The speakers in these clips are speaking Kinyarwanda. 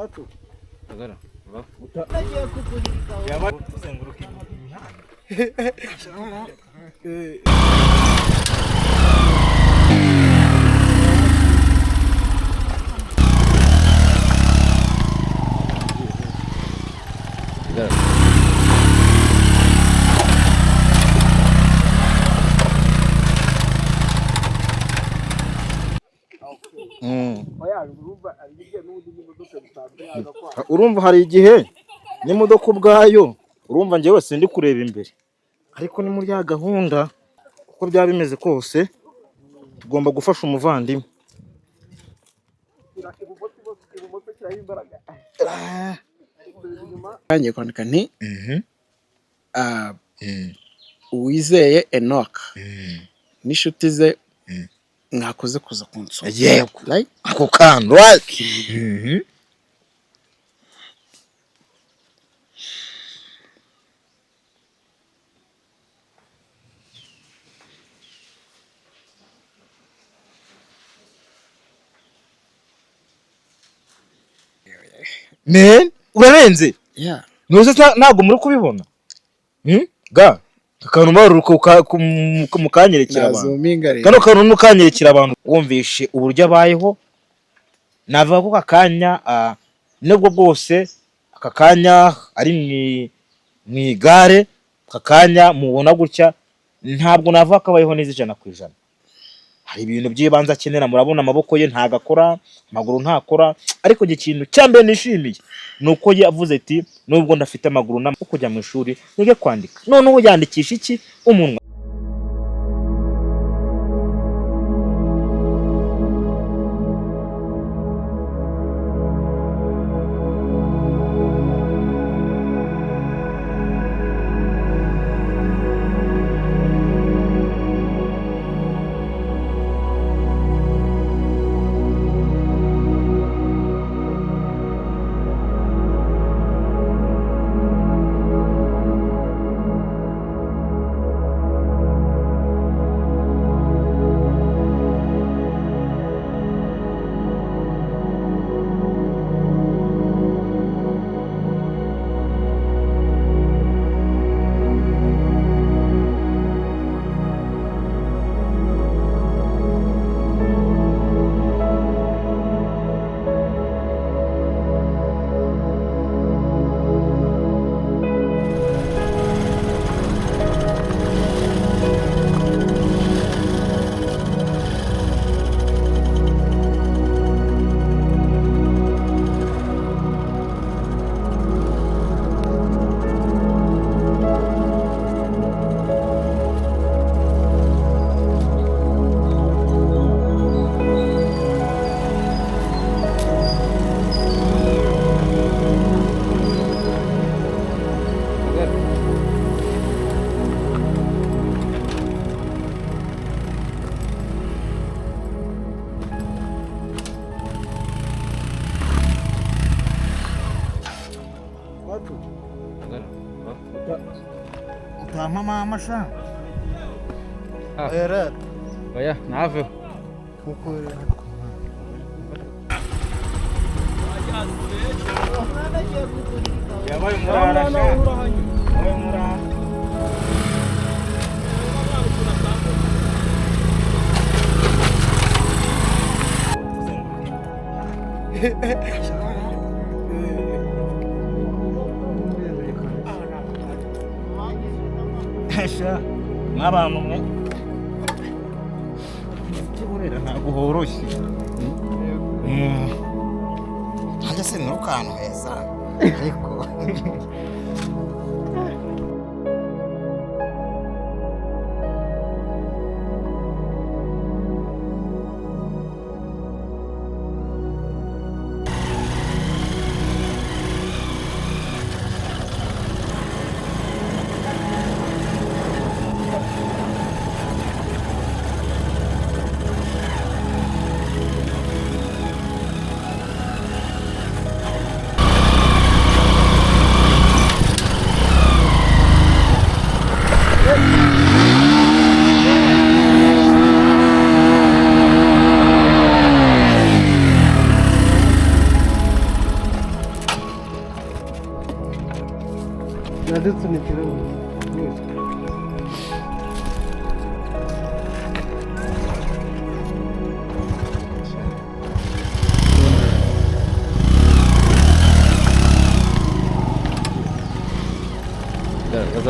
Watu agara utagiye kukuhirika yaba kuzenguruka imihanda urumva hari igihe n'imodoka ubwayo urumva njyewe sindi kureba imbere, ariko ni muri ya gahunda uko byaba bimeze kose tugomba gufasha umuvandimwe. Ngiye kwandika nti Uwizeye Enoch n'inshuti ze mwakoze kuza kunsura. Yego ako kantu men urarenze nuze ntabwo muri kubibona ga akantu baruruka mukanyerekera abantu kano kantu mukanyerekera abantu wumvishe uburyo abayeho navuga ko kakanya nubwo bwose aka kanya ari mu igare kakanya mubona gutya ntabwo navuga ko abayeho neza 100%. Hari ibintu by'ibanze akenera, murabona amaboko ye ntagakora, amaguru ntakora, ariko ikintu cyambe nishimiye nuko yavuze ati nubwo ndafite amaguru n'amaboko kujya mu ishuri nige kwandika. Noneho yandikisha iki umunwa utampa mama sha era oya nave kuko yabaye murara sha yabaye murara Esha nk'abantu mwe kiburera ntabwo horoshye hanjye se n'ukantu heza ariko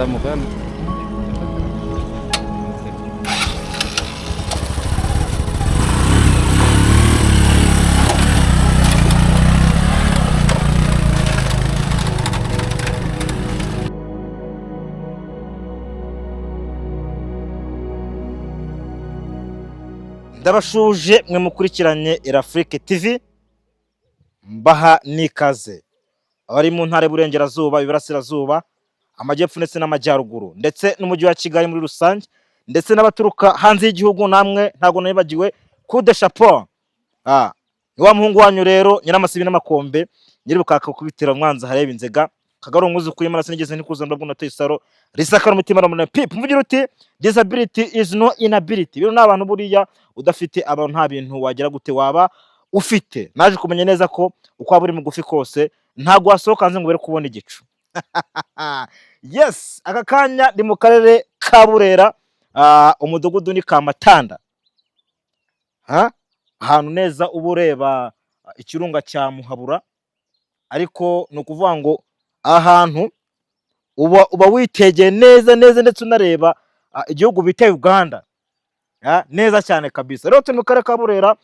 zamuka hano. Ndabashuje mwe mukurikiranye Irafrique TV, mbaha nikaze abari mu ntara y'Uburengerazuba, Iburasirazuba, Amajyepfo ndetse n'Amajyaruguru ndetse n'umujyi wa Kigali muri rusange, ndetse n'abaturuka hanze y'igihugu, namwe ntago nabibagiwe. Coup de chapeau. Ni wa muhungu wanyu rero Nyiramasibi n'amakombe, nyiri bukaka kubitira mwanza hareba inzega, kagaro nkuzi kuri marasi nigeze nikuza ndabwo nateye isaro risakara umutima ramuna pip mvugira uti disability is no inability. Biro n'abantu buriya udafite abantu nta bintu wagira gute waba ufite. Naje kumenya neza ko uko waba uri mugufi kose ntago wasohoka hanze ngo bere kubona igicu. Yes, aka kanya ndi mu karere ka Burera, umudugudu ni Kamatanda. Ahantu neza uba ureba ikirunga cya Muhabura, ariko ni ukuvuga ngo ahantu uba witegeye neza ndetse unareba igihugu bita Uganda neza cyane kabisa. Rero turi mu karere ka Burera,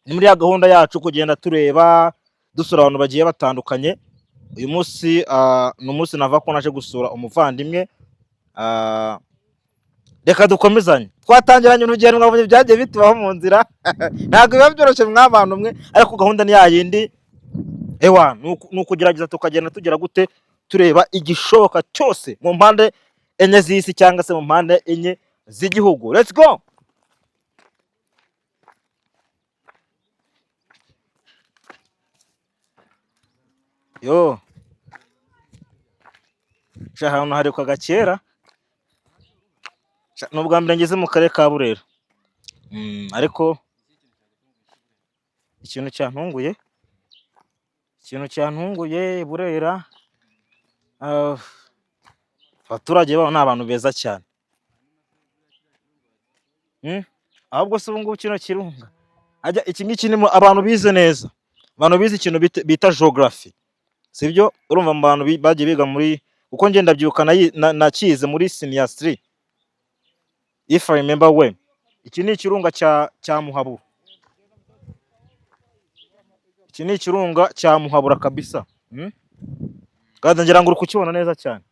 ni muri ya gahunda yacu kugenda tureba dusura abantu bagiye batandukanye. Uyu munsi ni umunsi nava ko naje gusura umuvandimwe. Reka dukomezanye, twatangiranye urugendo mwabonye byagiye bitubaho mu nzira. Ntabwo biba byoroshye mw'abantu mwe, ariko gahunda ni yayindi. Ewa nukugerageza tukagenda tugera gute tureba igishoboka cyose mu mpande enye z'isi cyangwa se mu mpande enye z'igihugu. Let's go. Yo hano hari kwa gakera, n'ubwa mbere ngeze mu karere ka Burera, ariko ikintu cyantunguye Burera, abaturage babo ni abantu beza cyane. Ahubwo se ubu ngubu kino kirunga iki ngiki ni abantu bize neza, abantu bize ikintu bita geography, sibyo? Urumva mu bantu bagiye biga muri, uko ngenda byuka nakize muri senior 3 if I remember well. Iki ni ikirunga cya Muhabura, iki ni ikirunga cya Muhabura kabisa. Kandi ngira ngo uri kukibona neza cyane.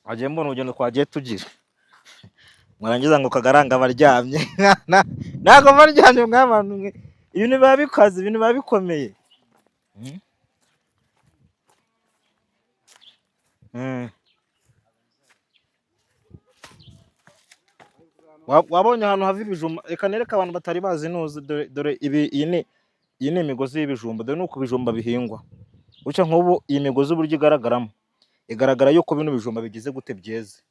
Agiye mbona urugendo twagiye tugira, mwarangiza ngo kagaranga baryamye. Ntago baryamye mw'abantu mwe, ibintu biba bikaze, ibintu biba bikomeye. Wabonye ahantu hava ibijumba? Reka nereka abantu batari bazi nuzi, dore iyi ni imigozi y'ibijumba. Dore nuko ibijumba bihingwa uca nk'ubu. Iyi migozi uburyo igaragaramo, igaragara yuko bino bijumba bigize gute byeze.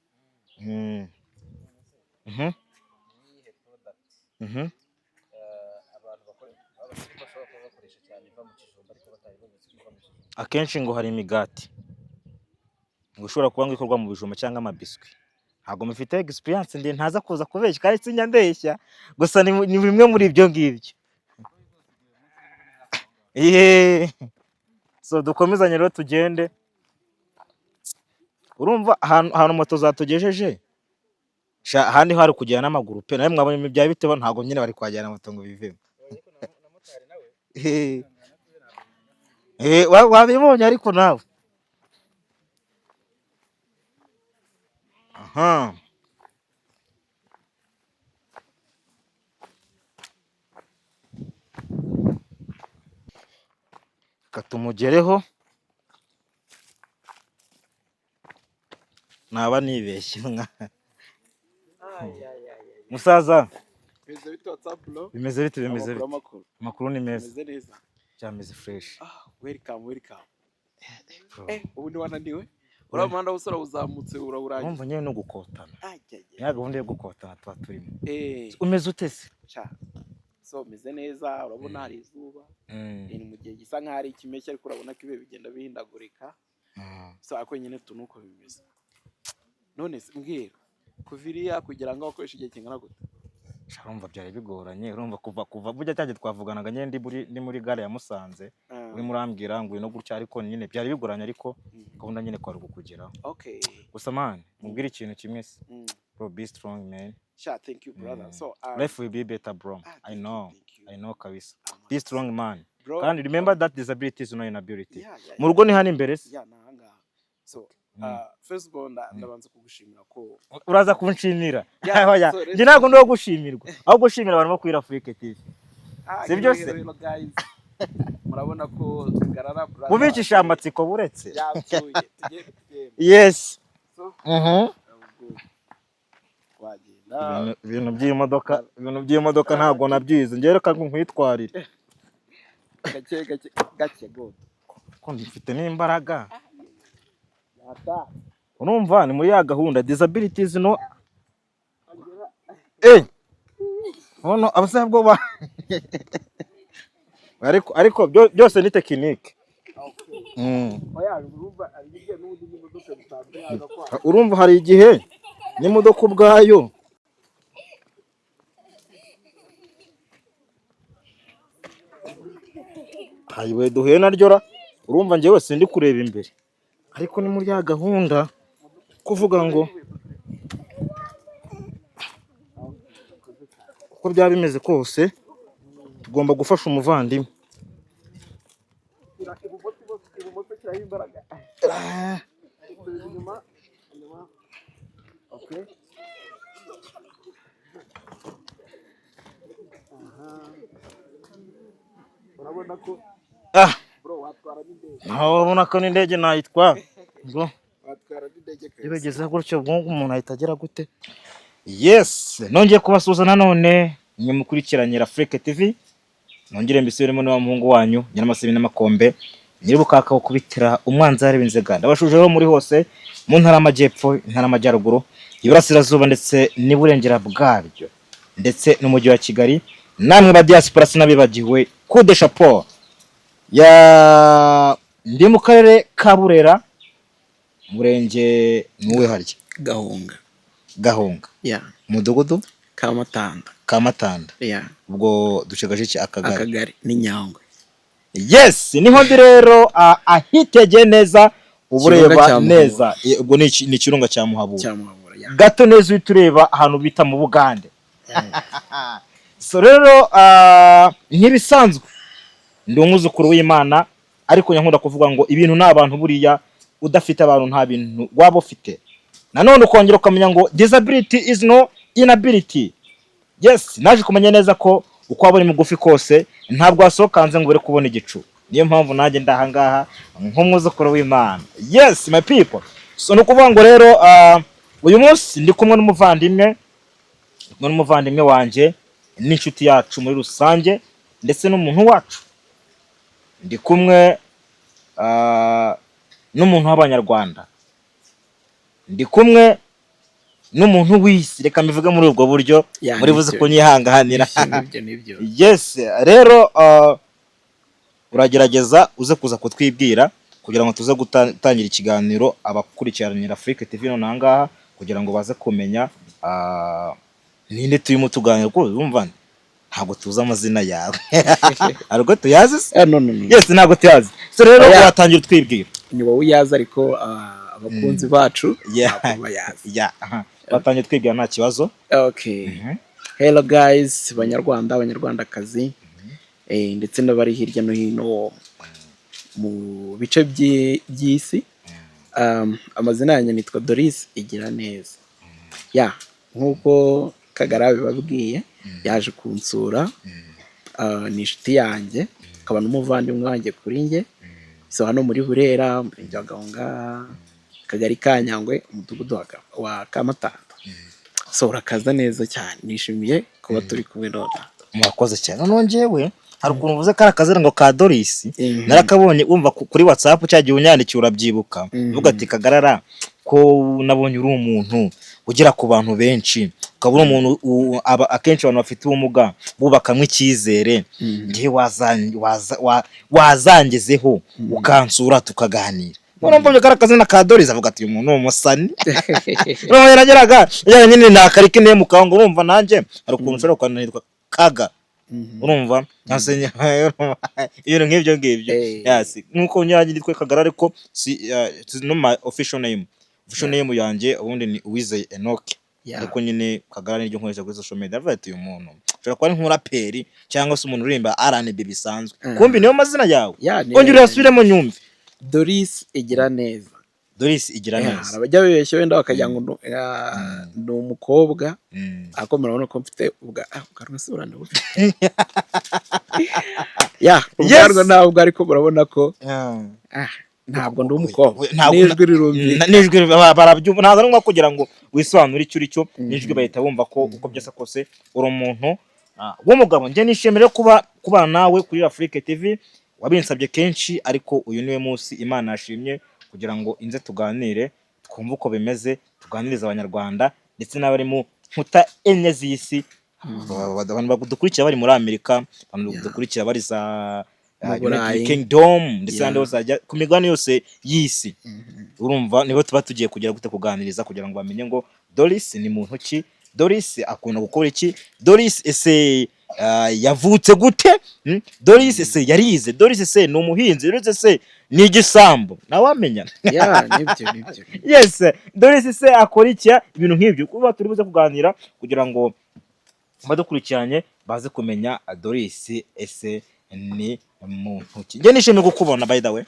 Akenshi ngo hari imigati ngo ushobora kuba ngo ikorwa mu bijumba cyangwa amabiswi. Ntabwo mufite experience ndi ntaza kuza kubeshya kandi sinya ndeshya, gusa ni bimwe muri ibyo ngibyo. So dukomezanye rero tugende. Urumva ahantu moto zatugejeje, ahandi hari kujyana n'amaguru pe. Nawe mwabonye bya biteba, ntabwo nyine bari kwajyana moto ngo bivemo. Wabibonye ariko nawe. Katumugereho naba nibeshye musaza. Bimeze bite? Makuru ni meza, cyameze fresh. Welcome. Ubu ni wanandiwe? Uramanda usora uzamutse urawuranye. Umva nyewe no gukotana. Ya gahunda yo gukotana twa turimo. Umeze utese? So meze neza, urabona hari izuba. Ni mu gihe gisa nk'ari ikimeshya, ariko urabona ko ibe bigenda bihindagurika. So ako nyine tunuko bimeze. None mbwira, kuviriya kugira ngo akoreshe igihe kingana gute? urumva byari bigoranye, urumva kuva burya cyaje twavuganaga nyine ndi muri gare ya Musanze, uri murambwira ngo ino gutya, ariko nyine byari bigoranye, ariko gahunda nyine kwari kukugeraho. Okay. Gusa man, mubwira ikintu kimwe se. Bro, be strong man. Sure, thank you brother. So life will be better bro. I know kabisa. Be strong man. And remember that disability is not inability. Mu rugo ni hano imbere se. Yeah, nahanga. So first of all ndabanza kugushimira ko uraza kunshimira. Oya, nje ntago ndo gushimirwa. Aho gushimira abantu bo kwira Afrique TV. Sibyo se? Murabona ko Kagarara brother. Mubicisha amatsiko buretse. Yapfuye. Yes. So ibintu by'imodoka ntago nabyize, ngere kandi nkwitwarire. Gake go. Ko ndifite n'imbaraga. Urumva ni muri ya gahunda disabilities no ono abasabwo ba ariko byose ni technique. Urumva hari igihe n'imodoka ubwayo hayiwe duhuye naryo, urumva njyewe sindi kureba imbere, ariko ni muri ya gahunda kuvuga ngo uko byaba bimeze kose tugomba gufasha umuvandimwe. Urabona ko bro watwara n'indege. Urabona ko n'indege nayitwara. Ngo watwara n'indege kare. Ibegeze gutyo bwongo umuntu ahitagera gute? Yes, nongeye kubasuza nanone nyimukurikiranye Afrique TV. Nongere mbisubiremo n'wa muhungu wanyu Nyiramasebe n'amakombe. Nyiribukaka wo kubitira umwanzare b'inzega. Ndabashujeho muri hose mu ntara y'amajyepfo, intara y'amajyaruguru, iburasirazuba ndetse n'iburengera bwaryo, ndetse n'umujyi wa Kigali. Namwe ba diaspora sinabibagiwe kude chapeau ya ndi mu karere ka Burera, murenge nuwe harya Gahunga yeah, mudugudu Kamatanda yeah, ubwo ducegaje iki akagari ni Nyangwe. Yes, niho ndi rero ahitege neza ubureba neza, ubwo ni kirunga cya Muhabura gato neza utureba ahantu bita mu Bugande. So rero nkibisanzwe ndi umwuzukuru w'Imana, ariko nyankunda kuvuga ngo ibintu n'abantu buriya udafite abantu nta bintu waba ufite. Nanone ukongera ukamenya ngo disability is no inability. Yes, naje kumenya neza ko uko waba uri mugufi kose ntabwo wasokanze ngo ure kubona igicu. Niyo mpamvu nanjye ndahangaha nk'umwuzukuru w'Imana. Yes my people. So nukuvuga ngo rero uyu munsi ndi kumwe n'umuvandimwe wanje n'inshuti yacu muri rusange, ndetse n'umuntu wacu. Ndi kumwe n'umuntu w'Abanyarwanda, ndi kumwe n'umuntu w'isi, reka mbivuge muri ubwo buryo muri buze kunyihanganira. Yes, rero uragerageza uze kuza kutwibwira kugira ngo tuze gutangira ikiganiro abakurikiranira Afrique TV none ahangaha, kugira ngo baze kumenya ninde turimo tuganira, ko urumva ntabwo tuzi amazina yawe. Ariko tuyazi se? No. Yes, ntabwo tuyazi. So rero watangira twibwira. Ni wowe uyazi, ariko abakunzi bacu bayazi. Watangira twibwira nta kibazo. Okay. Hello guys, Banyarwanda, Abanyarwandakazi, ndetse n'abari hirya no hino mu bice by'isi. Amazina yanjye nitwa Doris Igiraneza. Nkuko Kagara bibabwiye, yaje kunsura, ni inshuti yanjye, akaba n'umuvandimwe wanjye kuri njye. So hano muri Burera, murenge wa Gahunga, Kagari ka Nyangwe, umudugudu wa Kamatanda. So urakaza neza cyane, nishimiye kuba turi kumwe none. Murakoze cyane. Nongewe hari ukuntu uvuze ko akazira ngo ka Doris, narakabonye umva kuri WhatsApp cyagiye unyandikiye urabyibuka, uvuga ati Kagarara ko nabonye uri umuntu ugira ku bantu benshi, ukabura umuntu akenshi abantu bafite ubumuga bubakamwe icyizere, ngiye wazangezeho ukansura tukaganira. urumva karakazi na kadoriza avuga ati uyu muntu umusani urumva yarageraga nyine nakarike ne mukango urumva nanje ari ukuntu ushobora kwananirwa kaga urumva nasenye iyo nk'ibyo ngibyo yasi nkuko nyagira twe kagara ariko no my official name yanjye ubundi ni Uwizeye Enoch ariko nyine kagara niryo nkoresha kuri social media avuga ati uyu muntu ushobora kuba ari nk'uraperi cyangwa se umuntu urimba R&B bisanzwe kumbi niyo mazina yawe ongera urasubiremo nyumve Doris igira neza abajya bibeshye wenda bakagira ngo ni umukobwa ariko murabona ko mfite ubwanwa se buranda bufite ubwanwa ntabwo ariko murabona ko ntabwo ndi umukobwa n'ijwi rirumvikana n'ijwi barabyumva ntabwo ari ngombwa kugira ngo wisobanure icyo uri cyo n'ijwi bahita bumva ko uko byose kose uri umuntu w'umugabo. Njye nishimira kubana nawe kuri Afrique TV, wabinsabye kenshi ariko uyu niwe munsi Imana yashimye kugira ngo inze tuganire twumve uko bimeze, tuganiriza abanyarwanda ndetse n'abari mu nkuta enye z'isi, abantu badukurikira bari muri Amerika, abantu badukurikira bari za Kingdom ndetse n'andi hose ajya ku migabane yose y'isi. Urumva nibo tuba tugiye kugira gute kuganiriza kugira ngo bamenye ngo Doris ni muntu ki, Doris akunda gukora iki, Doris ese yavutse gute, Doris ese yarize, Doris ese ni umuhinzi, Doris ese ni igisambo nawamenya. nibyo Yes, Doris ese akora iki, ibintu nk'ibyo kuba turi buze kuganira kugira ngo badukurikiranye baze kumenya Doris ese ni muntu ki. Nge nishimiye kukubona by the way.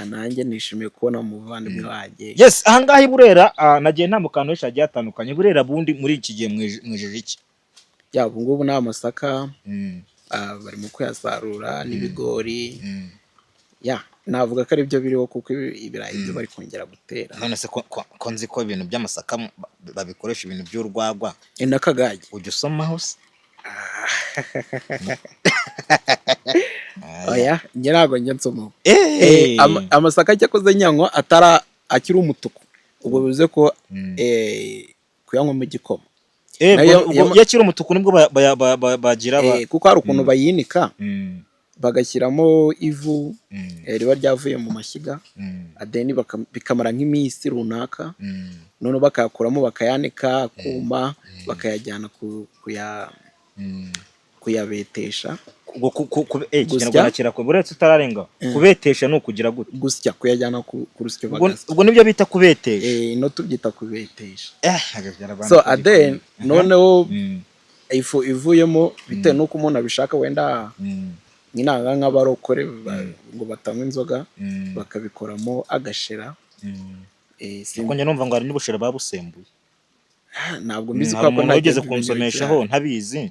Nanjye nishimiye kubona umuvandimwe wanjye. Yes, ahangaha i Burera nagiye ntamukano henshi hagiye hatandukanye. Burera bundi muri iki gihe mwijeje iki? Ubu ngubu ni amasaka bari mu kuyasarura n'ibigori. Navuga ko ari byo biriho kuko ibirayi byo bari kongera gutera. None se ko nzi ko ibintu by'amasaka babikoresha ibintu by'urwagwa n'akagage ujya usomaho se? njye ntabwo njya nsomaho. Amasaka cyakoze nyanywa akiri umutuku, ubwo bivuze ko kuyanywa mu gikoma. Iyo akiri umutuku nibwo bagira kuko hari ukuntu bayinika bagashyiramo ivu riba ryavuye mu mashyiga, adeni bikamara nk'iminsi runaka, none bakayakuramo bakayanika kuma bakayajyana kuyabetesha. Buretse utararenga kubetesha ni ukugira gute? Gusya, kuyajyana ku rusyo bagasya. Ubwo nibyo bita kubetesha? No tubyita kubetesha. So then noneho ifu ivuyemo bitewe n'uko umuntu abishaka, wenda nyina nk'abarokore ngo batanywa inzoga bakabikoramo agashera. Kuko njye numva ngo hari n'ubushera babusembuye. Ntabwo mbizi ko umuntu ugeze kunsomeshaho ntabizi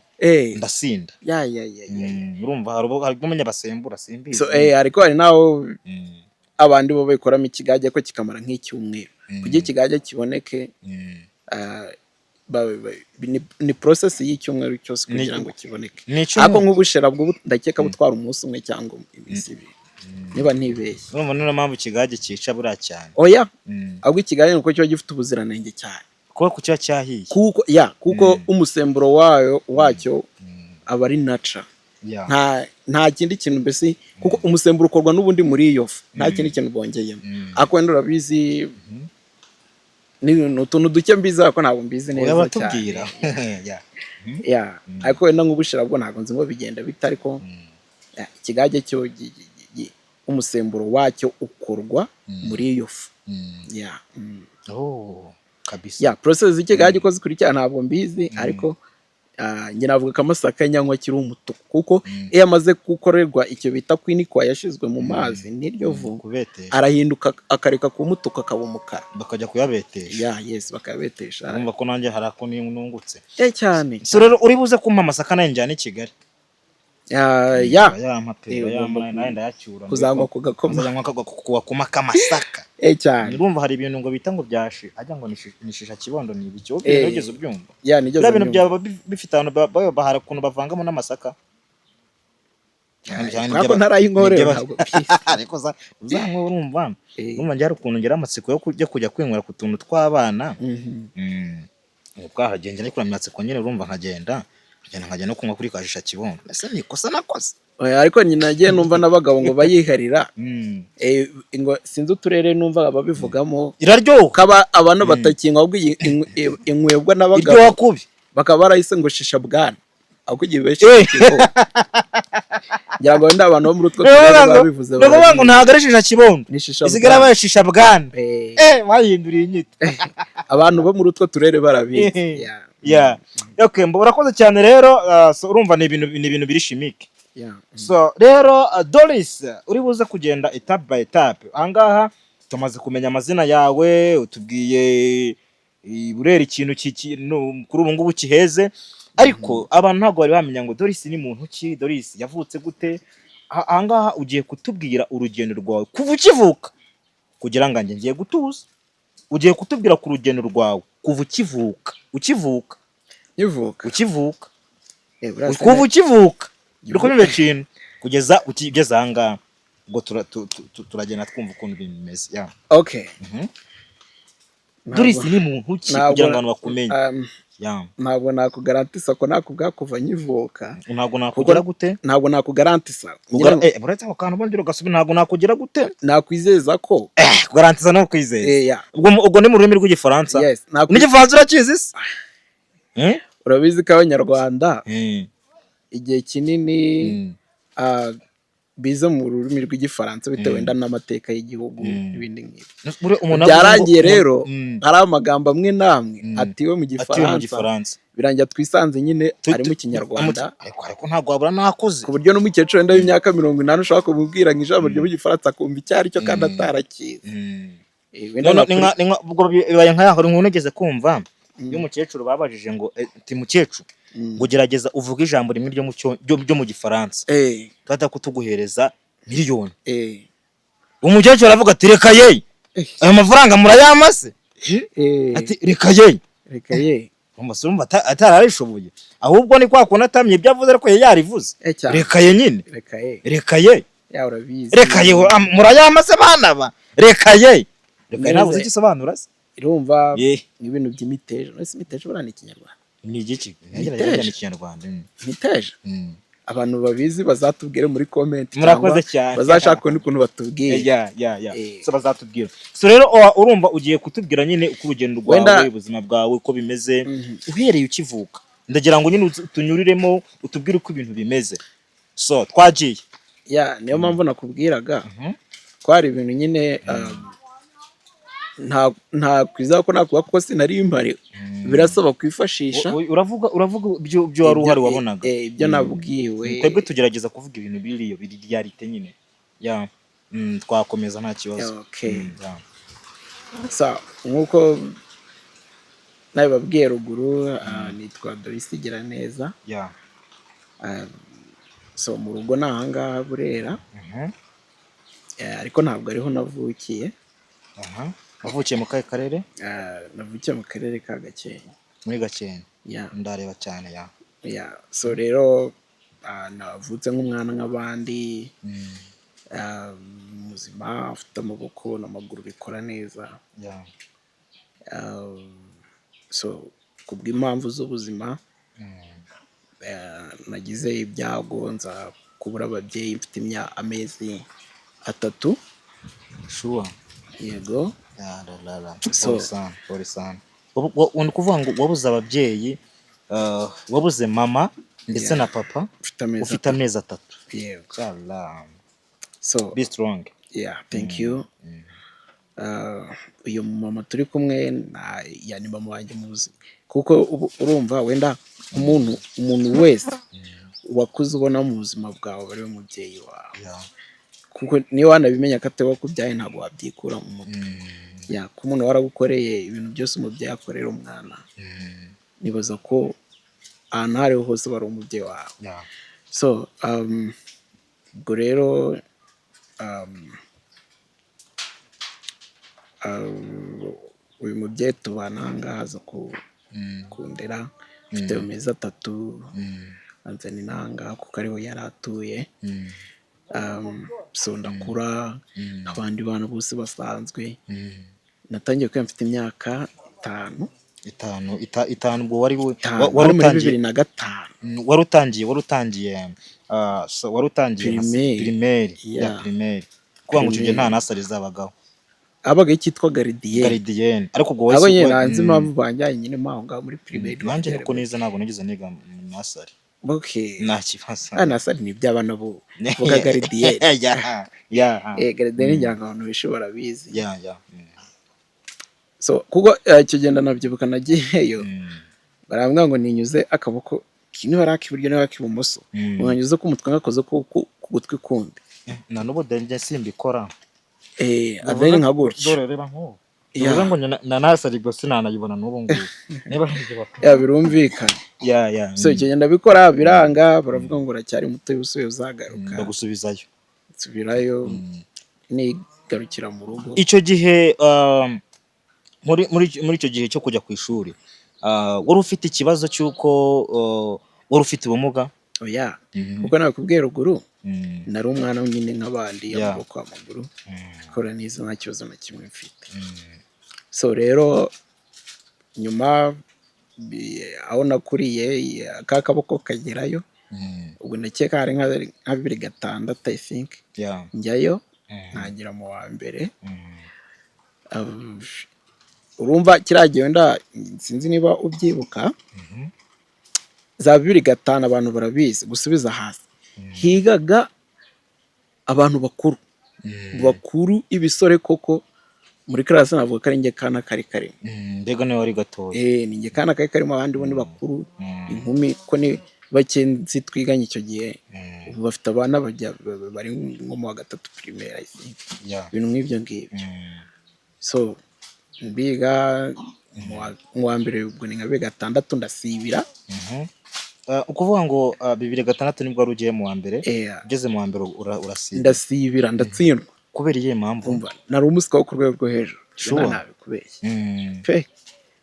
ndasinda. Urumva hari umenya basembura simbizi. So ariko hari naho abandi bo bakoramo ikigage ko kikamara nk'icyumweru kugira ikigage kiboneke. Ni process y'icyumweru cyose kugira ngo kiboneke. Ariko nk'ubushera bwo ndakeka butwara umunsi umwe cyangwa iminsi ibiri niba ntibeshye. Urumva niyo mpamvu ikigage cyica buriya cyane. Ahubwo ikigage nuko kiba gifite ubuziranenge cyane kuko kucya cyahiye, kuko umusemburo wacyo aba ari naca. Nta kindi kintu mbese, kuko umusemburo ukorwa n'ubundi muri iyo fu, nta kindi kintu bongeyemo. Ariko wenda urabizi ni utuntu duke mbizi ariko ntabwo mbizi neza cyane. Ariko wenda nk'ubushira bwo ntabwo nzi ngo bigenda bita, ariko ikigage cyo umusemburo wacyo ukorwa muri iyo fu. Process y'ikigage ko zikurikira ntabwo mbizi, ariko njye navuga ko amasaka nyanywa akiri umutuku, kuko iyo amaze gukorerwa icyo bita kwinikwa, yashizwe mu mazi n'iryo vu arahinduka akareka ku mutuku akaba umukara, bakajya kuyabetesha. Bakayabetesha. Urumva ko nanjye hari ako nungutse cyane. So rero uri buze kumpa amasaka nayo njyana i Kigali? Kuzangwa kugakoma k'amasaka cyane. Urumva hari ibintu ngo bita ngo byashi, ajya ngo nishisha kibondo ni ibiki, ugeze ubyumva? Nigeze ibintu byaba bifite abantu bahara ukuntu bavangamo n'amasaka. Ariko ntarayinkorera ntabwo ariko uzanko urumva njye hari ukuntu ngira amatsiko yo kujya kwinywera ku tuntu tw'abana. Ubwahagenge ariko amatsiko nyine urumva nkagenda nkajya no kunywa kuri kashisha kibondo ese ni ikosa nakoze ariko nyina nagiye numva n'abagabo ngo bayiharira ngo sinzi uturere numva ababivugamo iraryoha kaba abantu batakinywa ahubwo inywebwa n'abagabo iryoha kubi bakaba barayise ngo shisha bwana ahubwo igihe benshi ngira ngo wenda abantu bo muri utwo turere babivuze ngo ntabwo ari shisha kibondo isigara baye shisha bwana bahinduriye inyito abantu bo muri utwo turere barabizi okay urakoze cyane rero urumva ni ibintu biri chimique so rero Doris uri buze kugenda etape by etape ahangaha tumaze kumenya amazina yawe utubwiye burera ikintu kuri ubu ngubu kiheze ariko abantu ntabwo bari bamenya ngo Doris ni muntu ki Doris yavutse gute ahangaha ugiye kutubwira urugendo rwawe kuva ukivuka kugira ngo ngiye gutuza ugiye kutubwira ku rugendo rwawe kuva ukivuka kuva ukivuka uriko nibe kintu kugeza ukigeze ahangaha ngo turagenda twumva ukuntu ibintu bimeze okay Doris ni muntu ki kugira ngo abantu bakumenye ntabwo nakugarantisa ko nakubwa kuva nkivuka ntabwo nakugira gute ntabwo nakugarantisa buretse ako kantu bondiro gasubira ntabwo nakugira gute nakwizeza ko kugarantisa no kwizeza ubwo ni mu rurimi rw'igifaransa n'igifaransa urakizi se urabizi ko abanyarwanda igihe kinini bize mu rurimi rw'igifaransa bitewe wenda n'amateka y'igihugu n'ibindi nk'ibyo byarangiye rero hari amagambo amwe n'amwe atiwe mu gifaransa birangira twisanze nyine ari mu kinyarwanda ariko ntabwo wabura nakoze ku buryo n'umukecuru wenda w'imyaka 80 ushobora kumubwira nk'ijambo ryo mu gifaransa akumva icyo ari cyo kandi atarakize ubwo bibaye nka yaho nkunegeze kumva iyo umukecuru babajije ngo ati mukecuru ngo gerageza uvuga ijambo rimwe ryo mu gifaransa twata kutuguhereza miliyoni umukecuru aravuga ati reka ye ayo mafaranga murayamase ati reka ye umusumba atararishoboye ahubwo ni kwa kuntu atamye ibyo avuze ariko yarivuze reka ye nyine reka ye murayamase bana ba reka ye ntabwo zigisobanura se irumva ibintu by'imitejo nese imitejo bana ni Kinyarwanda ni igiki ngerageza ni Kinyarwanda imitejo abantu babizi bazatubwire muri comment murakoze cyane bazashaka ukuntu batubwire so bazatubwira so rero urumva ugiye kutubwira nyine uko urugendo rwawe ubuzima bwawe uko bimeze uhereye ukivuka ndagira ngo nyine tunyuriremo utubwire uko ibintu bimeze so twagiye niyo mpamvu nakubwiraga twari ibintu nyine nta kwiza ko nakuba kuko sinari impare birasaba kwifashisha uravuga byo wari uhari wabonaga ibyo nabwiwe twebwe tugerageza kuvuga ibintu biriyo byarite nyine twakomeza nta kibazo so nkuko nabibabwiye ruguru nitwa Doris Giraneza so mu rugo nahangaha Burera ariko ntabwo ariho navukiye wavukiye mu kahe karere navukiye mu karere ka Gakenke muri Gakenke ndareba cyane so rero navutse nk'umwana nk'abandi muzima afite amaboko n'amaguru bikora neza so kubw'impamvu z'ubuzima nagize ibyago nza kubura ababyeyi mfite amezi 3 sure yego undi kuvuga ngo wabuze ababyeyi wabuze mama ndetse na papa ufite amezi 3 yego so be strong thank you uyu mama turi kumwe yani mama wanjye muzi kuko urumva wenda umuntu wese wakuze ubona mu buzima bwawe bari umubyeyi wawe kuko niyo wanabimenya ko atewe kubyaye ntabwo wabyikura mu mutwe ko umuntu waragukoreye ibintu byose umubyeyi akorera umwana nibaza ko ahantu aho ariho hose bari umubyeyi wawe so ubwo rero uyu mubyeyi tubana ahangaha aza kundera mfite amezi 3 anzana inanga kuko ariho yari atuye so ndakura abandi bana bose basanzwe natangiye kuba mfite imyaka 5 itanu ubwo wari wari muri 2005 wari utangiye primaire ya primaire kuba ngo cyo nta nasari zabagaho abaga icyitwa garidiyene ariko ubwo wese abanye nanzi mpamvu banjye nyine maho muri primaire nanjye kuko neza ntabwo nagize niga nasari nta kibazo nasari ni by'abana bo vuga garidiyene garidiyene ngira ngo abantu bishobora bizi so kuko icyo genda nabyibuka nagiyeyo barambwira ngo ninyuze akaboko kino baraki buryo n'abaki bumoso nkanyuze ko umutwe ngakoze ku gutwi kundi na nubo danje simbikora avene nka gutyo dore reba nko Uza ngo na nasari gose nanayibona n'ubu ngubu niba hirye bakora birumvikana so icyo genda bikora biranga baravuga ngo uracyari muto yusuye uzagaruka ndagusubizayo subirayo ni garukira mu rugo icyo gihe muri icyo gihe cyo kujya ku ishuri wari ufite ikibazo cyuko wari ufite ubumuga oya kuko nakubwiye ruguru nari umwana nyine nk'abandi y'amaboko amaguru kora nizo nta kibazo na kimwe mfite so rero nyuma aho nakuriye kakaboko kagerayo ubwo ndakeka hari nka 2006 I think njyayo ntagira mu wa mbere urumva kiragiye wenda sinzi niba ubyibuka za 2005 abantu barabizi gusubiza hasi higaga abantu bakuru ibisore koko muri class navuga ko ari nge kana kari mbega niwe wari gatoya ni nge kana kari mu abandi bone bakuru inkumi ko ni bakenzi twiganye icyo gihe ubu bafite abana bari nko mu wa gatatu primaire I think ibintu nk'ibyo ngibyo so mbiga mu wa mbere ubwo ni nka 2006 ndasibira ukuvuga ngo 2006 nibwo rugiye mu wa mbere ugeze mu wa mbere urasibira ndasibira ndatsindwa kubera iyihe mpamvu nari umusika wo ku rwego rwo hejuru nabikubeshye pe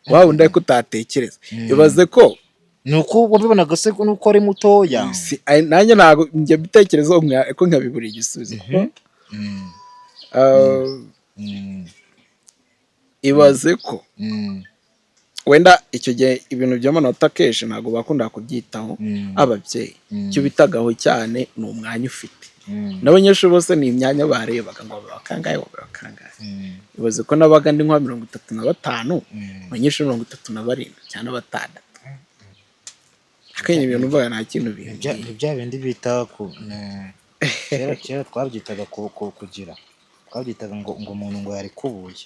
wawe ndaye kutatekereza ibaze ko nuko wabibonaga se nuko ari mutoya nanjye ntago njye bitekerezo ko nkabibura igisubizo ibaze ko wenda icyo gihe ibintu by'amanota kenshi ntabwo bakunda kubyitaho ababyeyi icyo bitagaho cyane ni umwanya ufite n'abanyeshuri bose ni imyanya barebaga ngo bakangaye ibaze ko nabaga ndi nka 35 abanyeshuri 37 cyane batandatu akanye ibintu mvuga nta kintu bya bindi bita ku kera twabyitaga kugira twabyitaga ngo umuntu ngo yari kubuye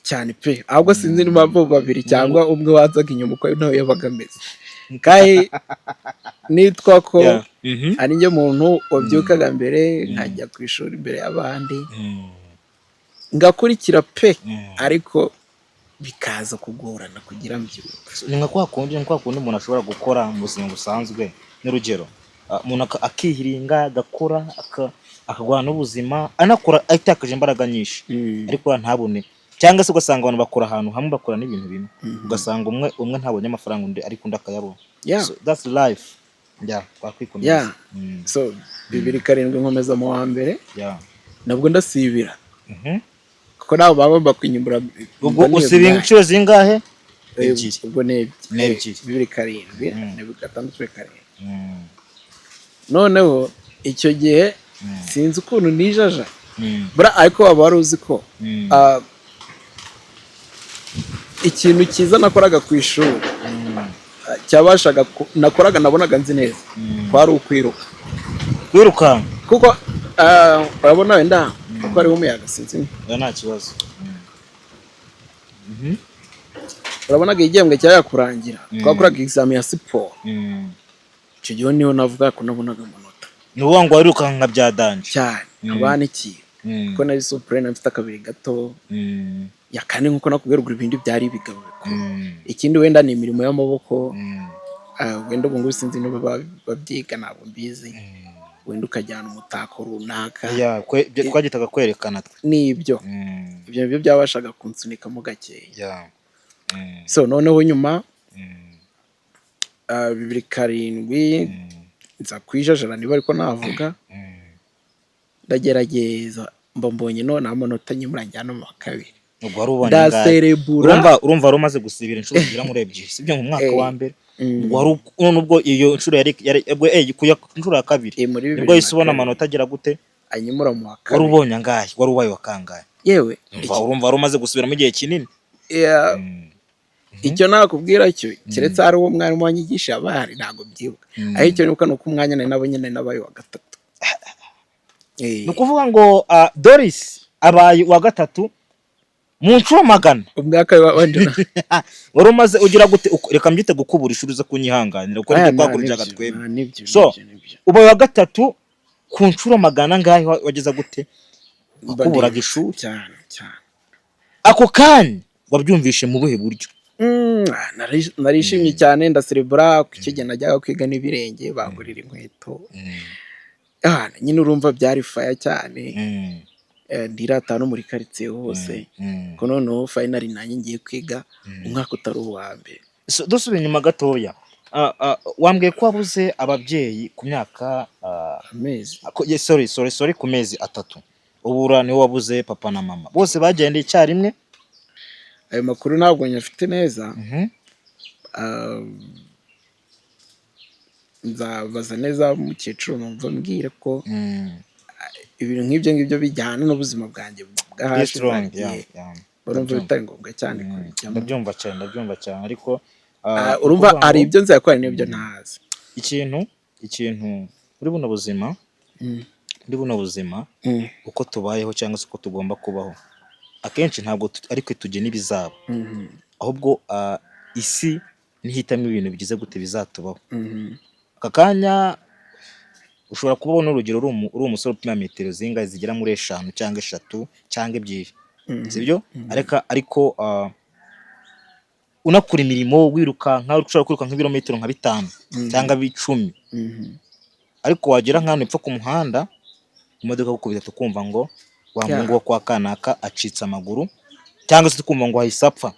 cyane pe ahubwo sinzi niba babiri cyangwa umwe wazaga inyuma uko nawe yabaga ameze kandi nitwa ko ari njye muntu wabyukaga mbere nkajya ku ishuri imbere y'abandi ngakurikira pe ariko bikaza kugorana kugira mbyuke ni nka kwa kundi umuntu ashobora gukora mu buzima busanzwe n'urugero umuntu akihiringa agakora akagwana n'ubuzima anakora atakaje imbaraga nyinshi ariko ntabone cyangwa se ugasanga abantu bakora ahantu hamwe bakora n'ibintu bimwe ugasanga umwe ntabonye amafaranga undi ariko undi akayabona so that's life twakwikunda so 2007 nkomeza mu wa mbere nabwo ndasibira kuko nabo bagomba kwinyumbura ubwo usibira inshuro zingahe ubwo nebyiri 2007 noneho icyo gihe sinzi ukuntu nijaja bura ariko waba wari uzi ko ikintu cyiza nakoraga ku ishuri cyabashaga nakoraga nabonaga nzi neza kwari ukwiruka kuko urabona wenda kuko ari umuyaga sinzi nta kibazo urabonaga igihembwe cyaya kurangira twakoraga exam ya siporo icyo gihe niho navuga ko nabonaga amanota ni uwo ngo wiruka nka bya danje cyane abana iki ko nari supreme mfite akabiri gato ya kane nkuko nakubwira ngo ibindi byari bigabo ikindi wenda ni imirimo y'amaboko wenda ubu ngubu sinzi niba babyiga ntabwo mbizi wenda ukajyana umutako runaka twagitaga kwerekana n'ibyo ibyo byabashaga kunsunikamo gakeya so noneho nyuma 2007 nza kwijajara niba ariko navuga ndagerageza mbonye none amanota nyimuranjyana mu kabiri ubwo wari ubonye ndaserebura urumva rumaze gusibira inshuro zigera muri ebyiri sibyo mu mwaka wa mbere nubwo iyo nshuro yari kuya inshuro ya kabiri nibwo yise ubona amanota agira gute anyimura mu wa kabiri wari ubonye angahe wari ubaye wa kangahe yewe urumva rumaze gusubiramo igihe kinini icyo nakubwira cyo keretse hari uwo mwarimu wanyigisha abahari ntago byibuka aho icyo nibuka ni uko umwanya nari nabo nyine nabaye wa gatatu ni ukuvuga ngo Doris abaye wa gatatu mu nshuro magana umwaka wanje wari umaze ugira gute reka mbyite gukubura ishuri zo kunyihanganira kuko nibyo twakurikiraga twebwe so ubaye wa gatatu ku nshuro magana ngahe wageza gute wakuburaga ishuri cyane ako kanya wabyumvishe mu buhe buryo narishimye cyane ndaserebura ku icyo gihe najyaga kwiga n'ibirenge bangurira inkweto nyine urumva byari faya cyane ndirata no muri karitsiye hose ko noneho finally nanjye ngiye kwiga umwaka utari uwa mbere dusubiye inyuma gatoya wambwiye ko wabuze ababyeyi ku myaka amezi sorry ku mezi 3 ubura niwe wabuze papa na mama bose bagendeye icyarimwe ayo makuru ntabwo nyafite neza nzabaza neza umukecuru numva mbwire ko ibintu nk'ibyo ngibyo bijyana n'ubuzima bwanjye bwahashize urumva bitari ngombwa cyane ndabyumva cyane ariko urumva hari ibyo nzakora n'ibyo ntazi ikintu muri buno buzima uko tubayeho cyangwa se uko tugomba kubaho akenshi ntabwo ariko tugena ibizaba ahubwo isi nihitamo ibintu bigize gute bizatubaho aka kanya ushobora kubona urugero uri umusore upima metero zingahe zigera muri 5 cyangwa 3 cyangwa 2 sibyo ariko unakora imirimo wiruka nkaho ushobora kwiruka nk'ibirometero nka 5 cyangwa 10 ariko wagera nk'ahantu epfo ku muhanda imodoka gukubita tukumva ngo wa mungu wo kwa kanaka acitse amaguru cyangwa se tukumva ngo ahise apfa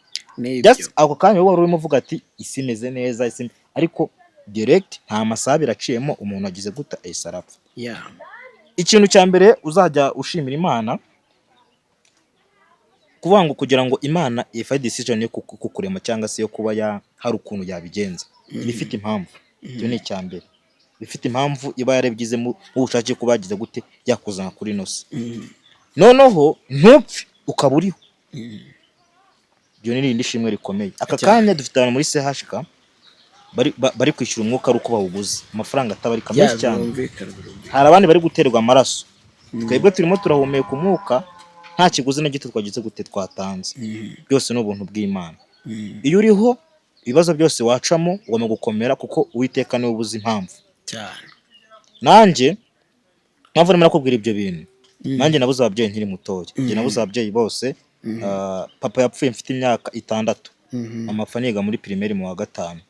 just ako kanya wowe urimo uvuga ati isi imeze neza ariko direct nta masaha iraciyemo umuntu agize guta ahise arapfa ikintu cya mbere uzajya ushimira Imana kuvuga ngo kugira ngo Imana ifate decision yo kukurema cyangwa se yo kuba hari ukuntu yabigenza ibifite impamvu cyo ni icya mbere bifite impamvu iba yarebyize mu bushake kuba yagize gute yakuzana kuri nose noneho ntupfe ukaba uriho byo ni irindi shimwe rikomeye aka kanya dufite abantu muri CHK bari kwishyura umwuka ari uko bawuguze amafaranga atabari kameze cyane hari abandi bari guterwa amaraso twebwe turimo turahumeka umwuka nta kiguzi na gito twagize gute twatanze byose ni ubuntu bw'Imana iyo uriho ibibazo byose wacamo ugomba gukomera kuko Uwiteka niwe ubuze impamvu cyane nanjye mpamvu nimara kubwira ibyo bintu nanjye nabuze ababyeyi nkiri mutoya njye nabuze ababyeyi bose papa yapfuye mfite imyaka 6 amapfa niga muri primaire mu wa gatanu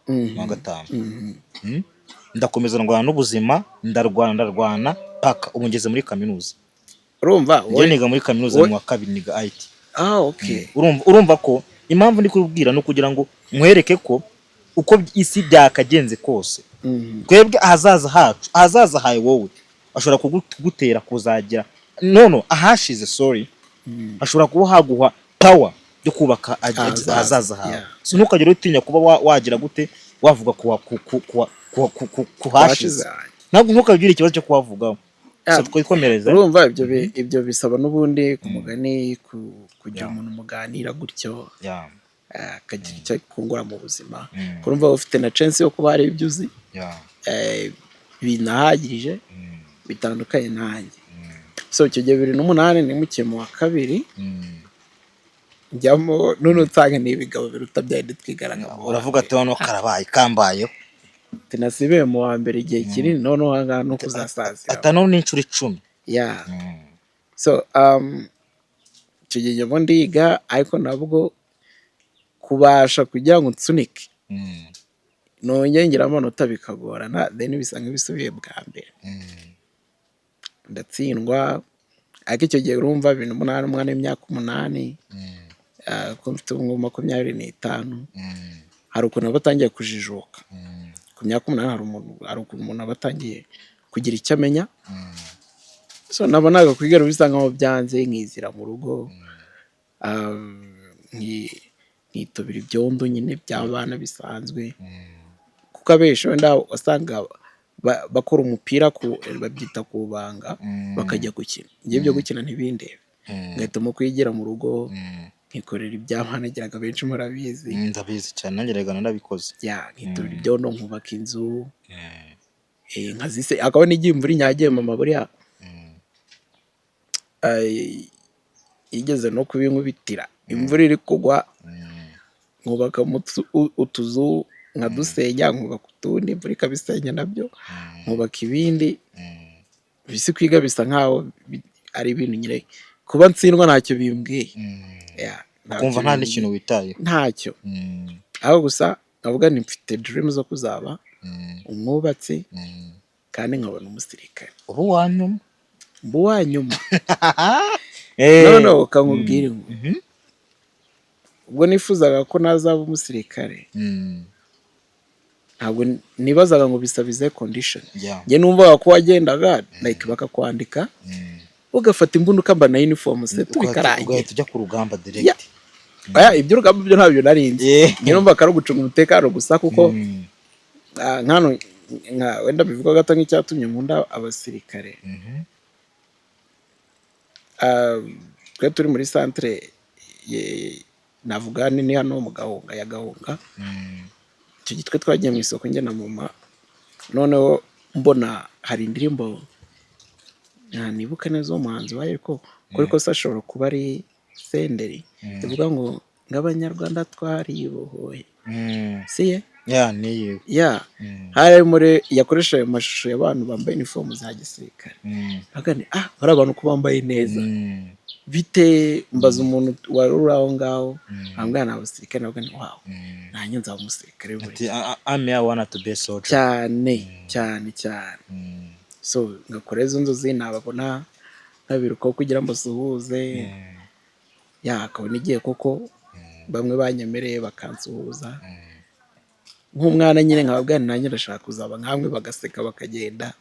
ndakomeza ndwana n'ubuzima ndarwana paka ubu ngeze muri kaminuza urumva njye niga muri kaminuza mu wa 2 niga IT okay urumva ko impamvu ndi kubwira no kugira ngo mwereke ko uko isi byakagenze kose twebwe ahazaza haye wowe ashobora kugutera kuzagira ahashize ashobora kuba haguha power yo kubaka ahazaza hawe ntukagire utinya kuba wagira gute wavuga kuhashize ntabwo ntukagire ikibazo cyo kuhavugaho twikomereza urumva ibyo bisaba n'ubundi ku mugani kugira umuntu muganira gutyo akagira icyo kungura mu buzima kurumva ufite na chance yo kuba hari ibyo uzi binahagirije bitandukanye nanjye icyo gihe 2008 nimukiye mu wa 2 njyamo none utanga n'ibigabo biruta byari twigaranga uravuga ati hano karabaye kambayeho tinasibe mu wa mbere igihe kinini none uhanga no kuzasaza atano n'inshuro 10 icyo gihe njye ndiga ariko nabwo kubasha kugira ngo nsunike nongeye ngira amanota bikagorana then bisanga bisubiye bwa mbere ndatsindwa ariko icyo gihe urumva 2008 umwana w'imyaka 8 ko mfite 25 hari ukuntu abatangiye kujijuka ku myaka 8 hari ukuntu umuntu abatangiye kugira icyo amenya nabonaga kwigera bisanga mu byanze nkizira mu rugo nkitobera ibyondo nyine by'abana bisanzwe, kuko abenshi wenda wasanga bakora umupira babyita kubanga bakajya gukina. Ngiye byo gukina ntibindebe, ngahitamo kwigira mu rugo nkikorera iby'abana, nagiraga benshi murabizi. Ndabizi cyane, nanjye rega narabikoze. Nkitobera ibyondo, nkubaka inzu, nkazise. Akaba n'igihe imvura inyagiye mama buriya igeze no kubinkubitira, imvura iri kugwa nkubaka utuzu nkadusenya, nkubaka utundi imvura ikabisenya nabyo, nkubaka ibindi. Bisi kwiga bisa nkaho ari ibintu nyine, kuba ntsindwa ntacyo bimbwiye. Kumva nta n'ikintu witaye ntacyo, aho gusa navuga ni mfite dream zo kuzaba umwubatsi kandi nkabona umusirikare. Ubu wanyuma none ukamubwira ngo ubwo nifuzaga ko nazaba umusirikare, ntabwo nibazaga ngo bisabize condition. Njye numvaga ko wagendaga like bakakwandika ugafata imbunda ukambara na uniform se tubikarangiye ugahita ujya ku rugamba direct. Ibyo urugamba byo ntabyo narinzi. Njye numvaga ari ugucunga umutekano gusa, kuko nkano wenda bivuga gato nk'icyatumye nkunda abasirikare. Twe turi muri centre navuga ni hano mu Gahunga ya Gahunga. Icyo gitwe twagiye mu isoko njye na mama, noneho mbona hari indirimbo nibuka neza umuhanzi wayo, ariko se ashobora kuba ari Senderi, ivuga ngo ng'abanyarwanda twaribohoye. Siye niyo hari muri yakoresha amashusho y'abantu bambaye uniform za gisirikare. Bagane bari abantu ko bambaye neza bite, mbaza umuntu wari uri aho ngaho, ambwira ni abasirikare. Navuga nti wow, nanjye nzaba umusirikare I want to be a soldier cyane. So ngakora izo nzozi, nababona nkabirukaho kugira ngo basuhuze. Akabona igihe koko bamwe banyemereye bakansuhuza nk'umwana nyine, nkababwira nanjye ndashaka kuzaba nkamwe, bagaseka bakagenda.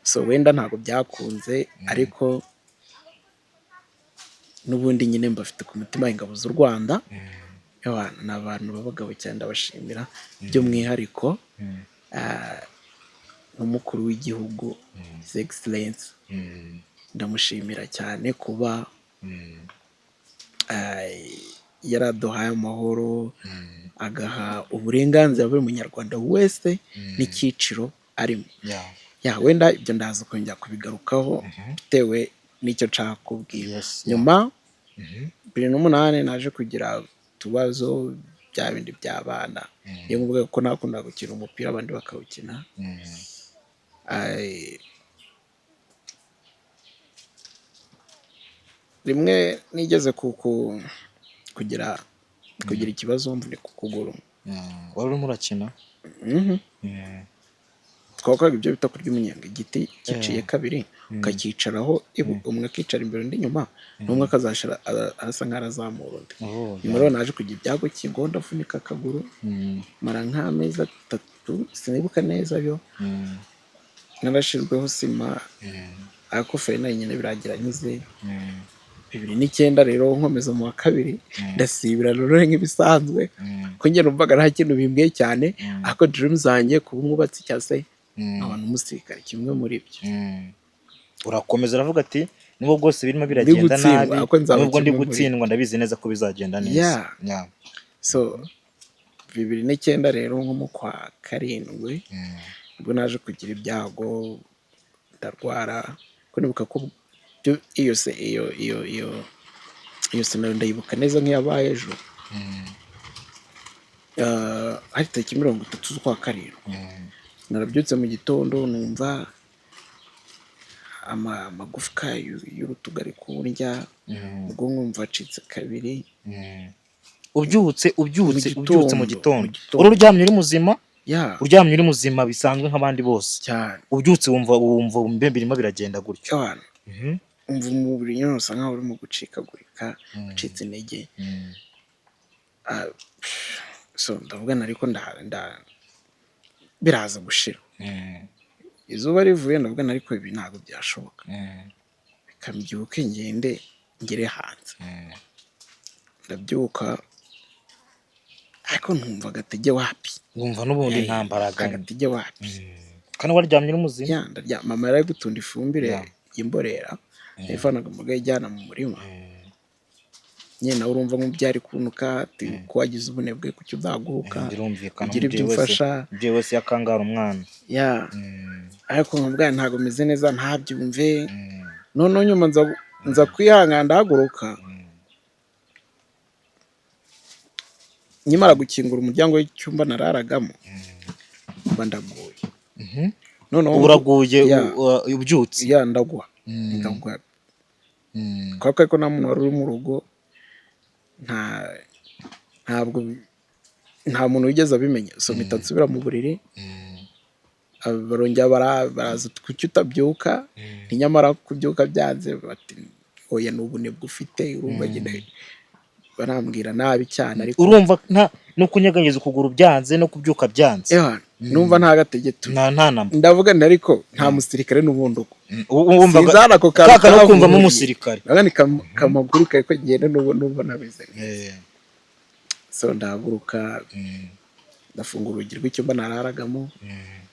So wenda ntabwo byakunze, ariko n'ubundi nyine mbafite ku mutima ingabo z'u Rwanda. Ni abantu b'abagabo cyane, ndabashimira by'umwihariko nk'umukuru w'igihugu His Excellence. Ndamushimira cyane kuba yaraduhaye amahoro, agaha uburenganzira buri munyarwanda wese n'icyiciro arimo. Wenda ibyo ndaza kongera kubigarukaho bitewe n'icyo nshaka kubwira. Nyuma 2008 naje kugira utubazo bya bindi by'abana, iyo mvuga ko nakunda gukina umupira abandi bakawukina. Rimwe nigeze kugira ikibazo mvune ku kuguru. Wari urimo urakina? Twakoraga ibyo bita kurya umunyenga, igiti giciye kabiri ukacyicaraho, umwe akicara imbere undi inyuma, n'umwe akazashira arasa nk'arazamura undi. Nyuma rero naje kugira ibyago cy'ingo ndavunika akaguru, mara nk'amezi 3 sinibuka neza byo. Narashizweho sima, ariko fena nyine biragira nyize 2009 rero nkomeza mu wa kabiri ndasibira rero nk'ibisanzwe, ko njye numvaga nta kintu bimbwiye cyane, ariko dream zanjye kuba umwubatsi cyangwa se abantu umusirikare kimwe muri byo. Urakomeza uravuga ati nubwo bwose birimo biragenda nabi, nubwo ndi gutsindwa ndabizi neza ko bizagenda neza. So 2009 rero nko mu kwa karindwi ubwo naje kugira ibyago ndarwara, ko nibuka ko iyo scenario ndayibuka neza nk'iyabaye ejo. Hari tariki 30 z'ukwa karindwi narabyutse mu gitondo numva amagufwa y'urutugu ari kundya, ubwonko mva acitse kabiri. Ubyutse mu gitondo uryamye uri muzima? Uryamye uri muzima bisanzwe nk'abandi bose? Ubyutse wumva birimo biragenda gutyo? Umva umubiri nyine usa nkaho urimo gucikagurika, ucitse intege. So ndavuga ariko biraza gushira. Izuba rivuye ndavuga ariko ibi ntabwo byashoboka, bikambyuke ngere hanze. ndabyuka ariko ntumva agatege wapi, wumva n'ubundi nta mbaraga agatege wapi. kandi waryamye n'umuzima. Ya ndaryama, mama yari gutunda ifumbire Ya. y'imborera yavanaga mu rugo ijyana mu murima. Nyine nawe urumva nk'ubyari kunuka ati ko wagize ubunebwe kuki udahaguruka birumvikana ugira ibyo umfasha. umubyeyi wese yakangara umwana. Ya ariko nkubwa ntabwo meze neza ntabyumve. Noneho nyuma nza kwihangana ndahaguruka, nyimara gukingura umuryango w'icyumba nararagamo mba ndaguye. Noneho uraguye ubyutse. Ya ndagwa ndagwa kuko ariko nta muntu wari uri mu rugo, ntabwo nta muntu wigeze abimenya. So mpita nsubira mu buriri, barongera baraza kuki utabyuka, nyamara kubyuka byanze bati oya ni ubunebwe ufite. Urumva nyine barambwira nabi cyane, ariko urumva no kunyeganyeza ukuguru byanze no kubyuka byanze. numva nta gategeto nta namba. ndavuga nti ariko nta musirikare n'ubundi uko wumva sinzana ko kaka no kumvamo umusirikare. nagani kamaguruka ariko ngende numva nabize. So ndahaguruka ndafungura urugi rw'icyumba nararagamo,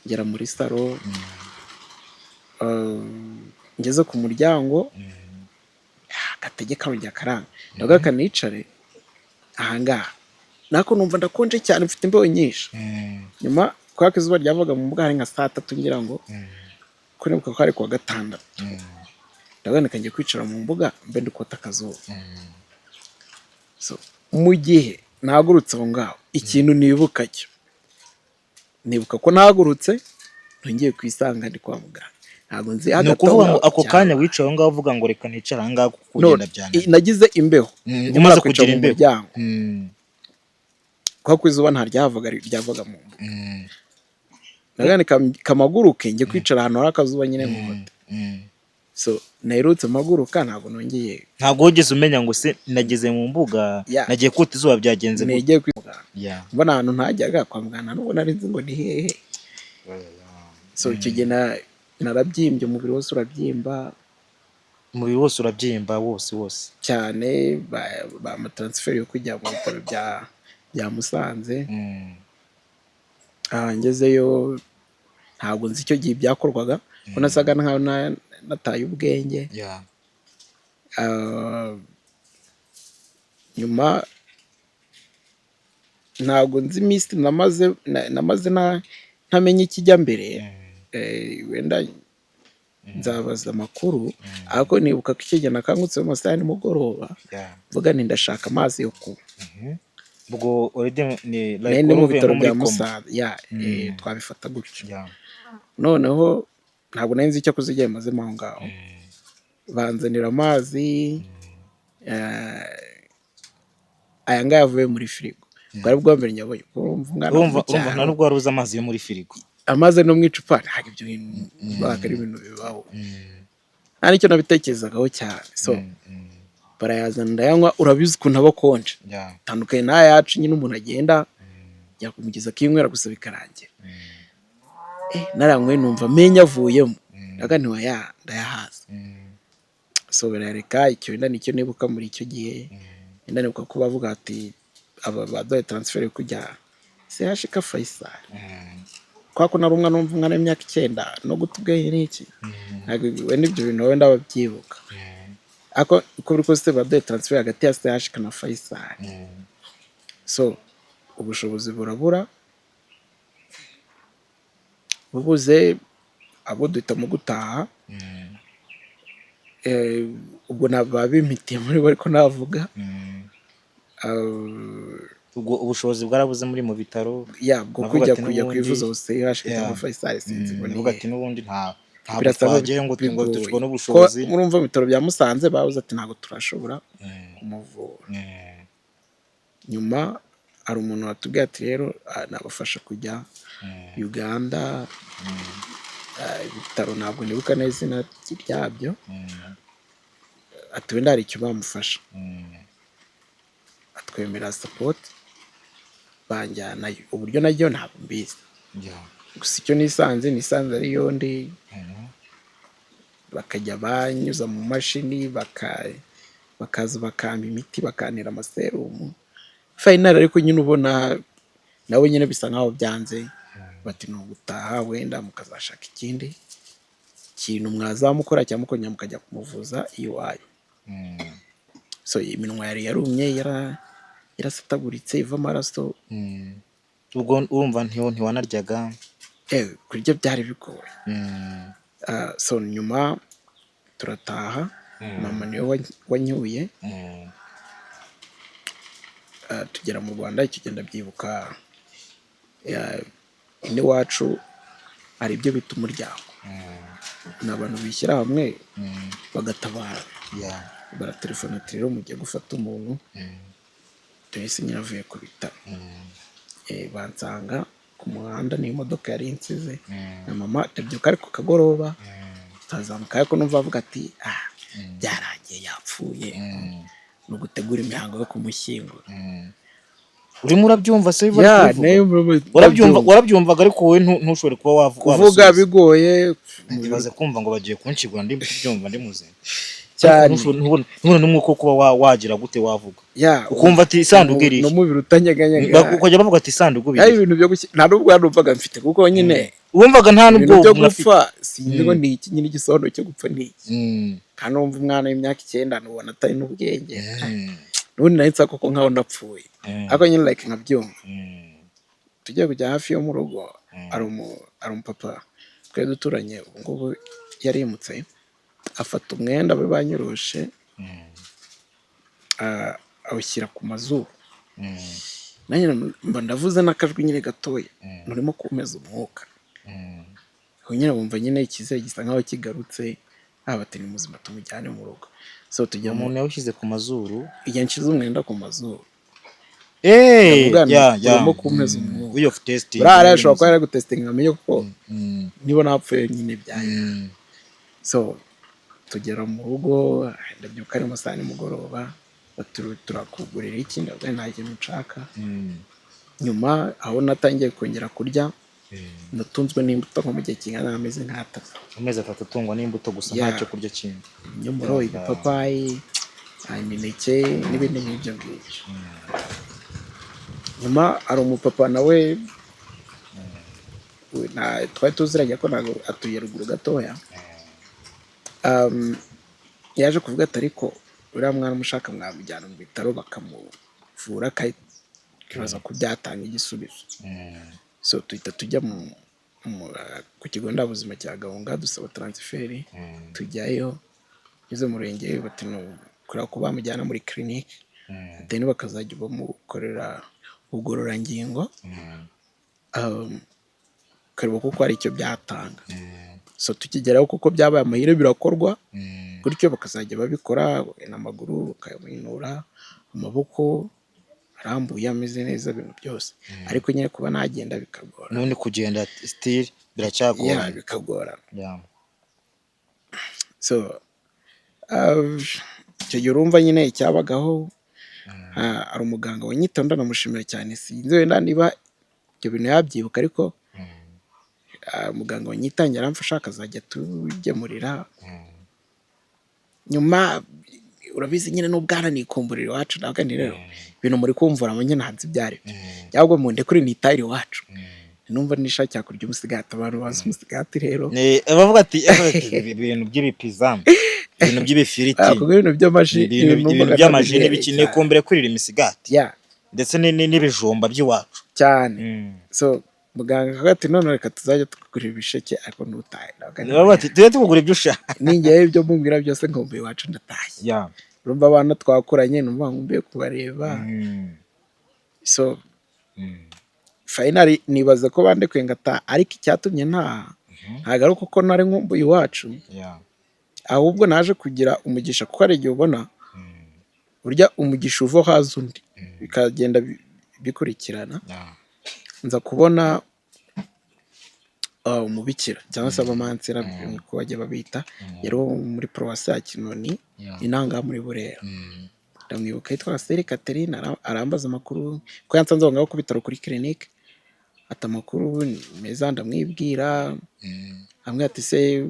ngera muri saro, ngeze ku muryango agatege karongera karanga, ndavuga kanicare ahangaha, nako numva ndakonje cyane mfite imbeho nyinshi. Nyuma kwa izuba ryavaga mu mbuga hari nka saa 3 ngira ngo ko nibuka ko ari kuwa gatandatu, ndavuga ngiye kwicara mu mbuga mbe ndikota akazuba. So mu gihe nahagurutse aho ngaho ikintu nibuka cyo, nibuka ko nahagurutse ngiye kwisanga ndi kwa muganga. Ntabwo nzi no kuvuga ako kanya wicaye aho ngaho uvuga ngo reka nicara aha ngaho kugenda byane. Nagize imbeho umaze kugira imbeho. Kwa kwizuba nta ryavaga mu mbuga. Nagane kamaguruke ngiye kwicara ahantu hari akazuba nyine mu hote. So naherutse maguruka ntabwo nongeye. Ntabwo wigeze umenya ngo se nageze mu mbuga nagiye kuta izuba byagenze gute. Nagiye kwizuba. Mbona ahantu ntajyaga kwa muganga nubwo nari nzi ngo ni hehe. So icyo gihe narabyimbye, umubiri wose urabyimba. Umubiri wose urabyimba wose cyane. Ba transfer yo kujya mu bitaro bya Musanze. Ngezeyo ntabwo nzi icyo gihe byakorwaga, ko nasaga nkaho nataye ubwenge. Nyuma ntabwo nzi iminsi namaze ntamenye ikijya mbere. Wenda nzabaza amakuru, ariko nibuka ko ikigena nakangutse mu masaha y'umugoroba mvuga nti ndashaka amazi yo kunywa. Ubwo already ni mu bitaro bya Musanze. Twabifata gutyo. Noneho ntabwo nari nzi icyo kuzigiye mazemo aho ngaho. Banzanira amazi, aya ngaya yavuye muri firigo. Bwari bwa mbere nyabonye. Urumva nta nubwo wari uzi amazi yo muri firigo. Amazi no mu icupa ntabwo ibyo bintu bakari ibintu bibaho. Nta nicyo nabitekerezagaho cyane. So barayazana ndayanywa, urabizi ukuntu aba akonje. Tandukanye n'ayacu nyine umuntu agenda yakumugeza kinywera gusa bikarangira. Naranywe numva menya avuyemo, ndaga ntiwaya ndayahaza. So barareka icyo wenda nicyo nibuka muri icyo gihe. Wenda nibuka ko bavuga ati aba badoye transfer yo kujya CHK Faisal. Kwako nari umwana w'imyaka 9 no gutubweye n'iki. Ntabwo wenda ibyo bintu wenda babyibuka. Ako uko biri kose badoye transfer hagati ya CHK na Faisal. So ubushobozi burabura, bubuze abo duhitamo gutaha. Ubwo nababimpitiye muri bo ariko navuga. Ubwo ubushobozi bwarabuze muri mu bitaro. Bwo kujya kwivuza hose yashika Faisal sinzi ngo ni. Uvuga ati n'ubundi ntabwo twagiye ngo tubone ubushobozi. Murumva mu bitaro bya Musanze bavuze ati ntabwo turashobora kumuvura. Nyuma hari umuntu watubwiye ati rero nabafasha kujya Uganda. Ibitaro ntabwo nibuka neza izina ryabyo. Ati wenda hari icyo bamufasha. Atwemera support banjyanayo. Uburyo najyo ntabwo mbizi. Gusa icyo nisanze ari yondi. Bakajya banyuza mu mashini bakaza bakampa imiti bakantera amaserumu final ariko nyine ubona nawe nyine bisa nkaho byanze bati no gutaha wenda mukazashaka ikindi kintu mwazamukora cyangwa mukongera mukajya kumuvuza iwayo. So iminwa yari yarumye yarasataguritse iva amaraso. Ubwo urumva ntiwanaryaga? Kurya byari bigoye. So nyuma turataha, mama niwe wanyuye, tugera mu Rwanda. Icyo genda byibuka iwacu hari ibyo bita umuryango, ni abantu bishyira hamwe bagatabara. Baratelefona ati rero mugiye gufata umuntu, twese nyine avuye ku bitaro. Bansanga ku muhanda n'imodoka yari insize na mama. Ndabyuka ariko kagoroba tazamuka ariko numva avuga ati byarangiye yapfuye, no gutegura imihango yo kumushyingura. Urimo urabyumva se? Warabyumvaga ariko wowe ntushobore kuba wavuga bigoye. Ndibaze kumva ngo bagiye kunshigura ndi byumva ndi muzima cyane. Nubona n'umwuko kuba wagira gute wavuga ukumva ati isanduku iri no mubiri utanyeganyega, ukajya bavuga ati isanduku biri. Ari ibintu byo nta nubwo numvaga mfite kuko nyine wumvaga nta nubwo byo gupfa sinzi ngo ni iki nyine igisondo cyo gupfa ni iki. Kandi umva umwana w'imyaka 9 nubona atari n'ubwenge, nubundi nahitsa koko nkaho ndapfuye ariko nyine like nkabyumva. Tugiye kujya hafi yo mu rugo, ari umupapa twari duturanye, ubu ngubu yarimutse, afata umwenda we banyuroshe awushyira ku mazuru. Nanjye mba ndavuze n'akajwi nyine gatoya, nurimo kumeza umwuka. Aho nyine bumva nyine ikizere gisa nkaho kigarutse, bati ni muzima tumujyane mu rugo. So tujya umuntu yawushyize ku mazuru, igihe nshize umwenda ku mazuru. Urimo kumeza umwuka. Way of testing. Burara ashobora kuba yari gutesting amenye ko niba napfuye nyine byaye. So tugera mu rugo, ndabyuka ari amasaha y'umugoroba, turakugurira iki? Ndavuga nta kintu nshaka. Nyuma aho natangiye kongera kurya, natunzwe n'imbuto nko mu gihe kingana n'amezi nk'atatu. Amezi 3 atungwa n'imbuto gusa, ntacyo kurya kintu. Nyomoro, ibipapayi, imineke n'ibindi nk'ibyo ngibyo. Nyuma ari umupapa nawe twari tuziranye ko ntabwo atuye ruguru gatoya. Yaje kuvuga ati ariko uriya mwana mushaka mwamujyana mu bitaro bakamuvura akibaza ko byatanga igisubizo. So tuhita tujya ku kigo nderabuzima cya Gahunga dusaba transfert, tujyayo izo murenge bati no kuri ko bamujyana muri clinic, then bakazajya bamukorera ubugororangingo kareba kuko ari icyo byatanga. So tukigeraho kuko byabaye amahire birakorwa gutyo, bakazajya babikora n'amaguru ukayaminura, amaboko arambuye ameze neza, ibintu byose. Ariko nyine kuba nagenda bikagora, none kugenda still biracyagora. Bikagora. So icyo gihe urumva nyine icyabagaho, ari umuganga wanyitonda, namushimira cyane. Sinzi wenda niba ibyo bintu yabyibuka, ariko muganga wanyitangira aramfasha akazajya tugemurira. Nyuma urabizi nyine n'ubwana nikumburira iwacu, ntabwo ni rero ibintu muri kumvura mu nyine hanze byari cyangwa mu nde kuri nitayire iwacu, numva nishakira kurya umusigati. Abantu bazi umusigati rero bavuga ati ibintu by'ibipizamu, ibintu by'ibifiriti, ibintu by'amaji, ibintu by'amaji n'ibikine kumbere kurira imisigati ndetse n'ibijumba by'iwacu cyane. So muganga akagati none reka tuzajya tukugurira ibisheke ariko ntutahe. Bati tujye tukugura ibyo ushaka, ningewe ibyo mumbwira byose ngombe iwacu ndatashye. Urumva abana twakoranye numva ngombe kubareba. So finally nibaza ko bandekuye ngata, ariko icyatumye ntago ari kuko nari nkumbuye iwacu, ahubwo naje kugira umugisha. Kuko ari igihe ubona burya umugisha uva haza undi bikagenda bikurikirana. Nza kubona umubikira cyangwa se abamansera ko bajya babita, yari muri Paruwasi ya Kinoni Inanga muri Burera. Ndamwibuka yitwa Seri Catherine, arambaza amakuru ko yansanze aho ngaho ku bitaro kuri clinic. Ati amakuru meza, ndamwibwira. Amwe ati se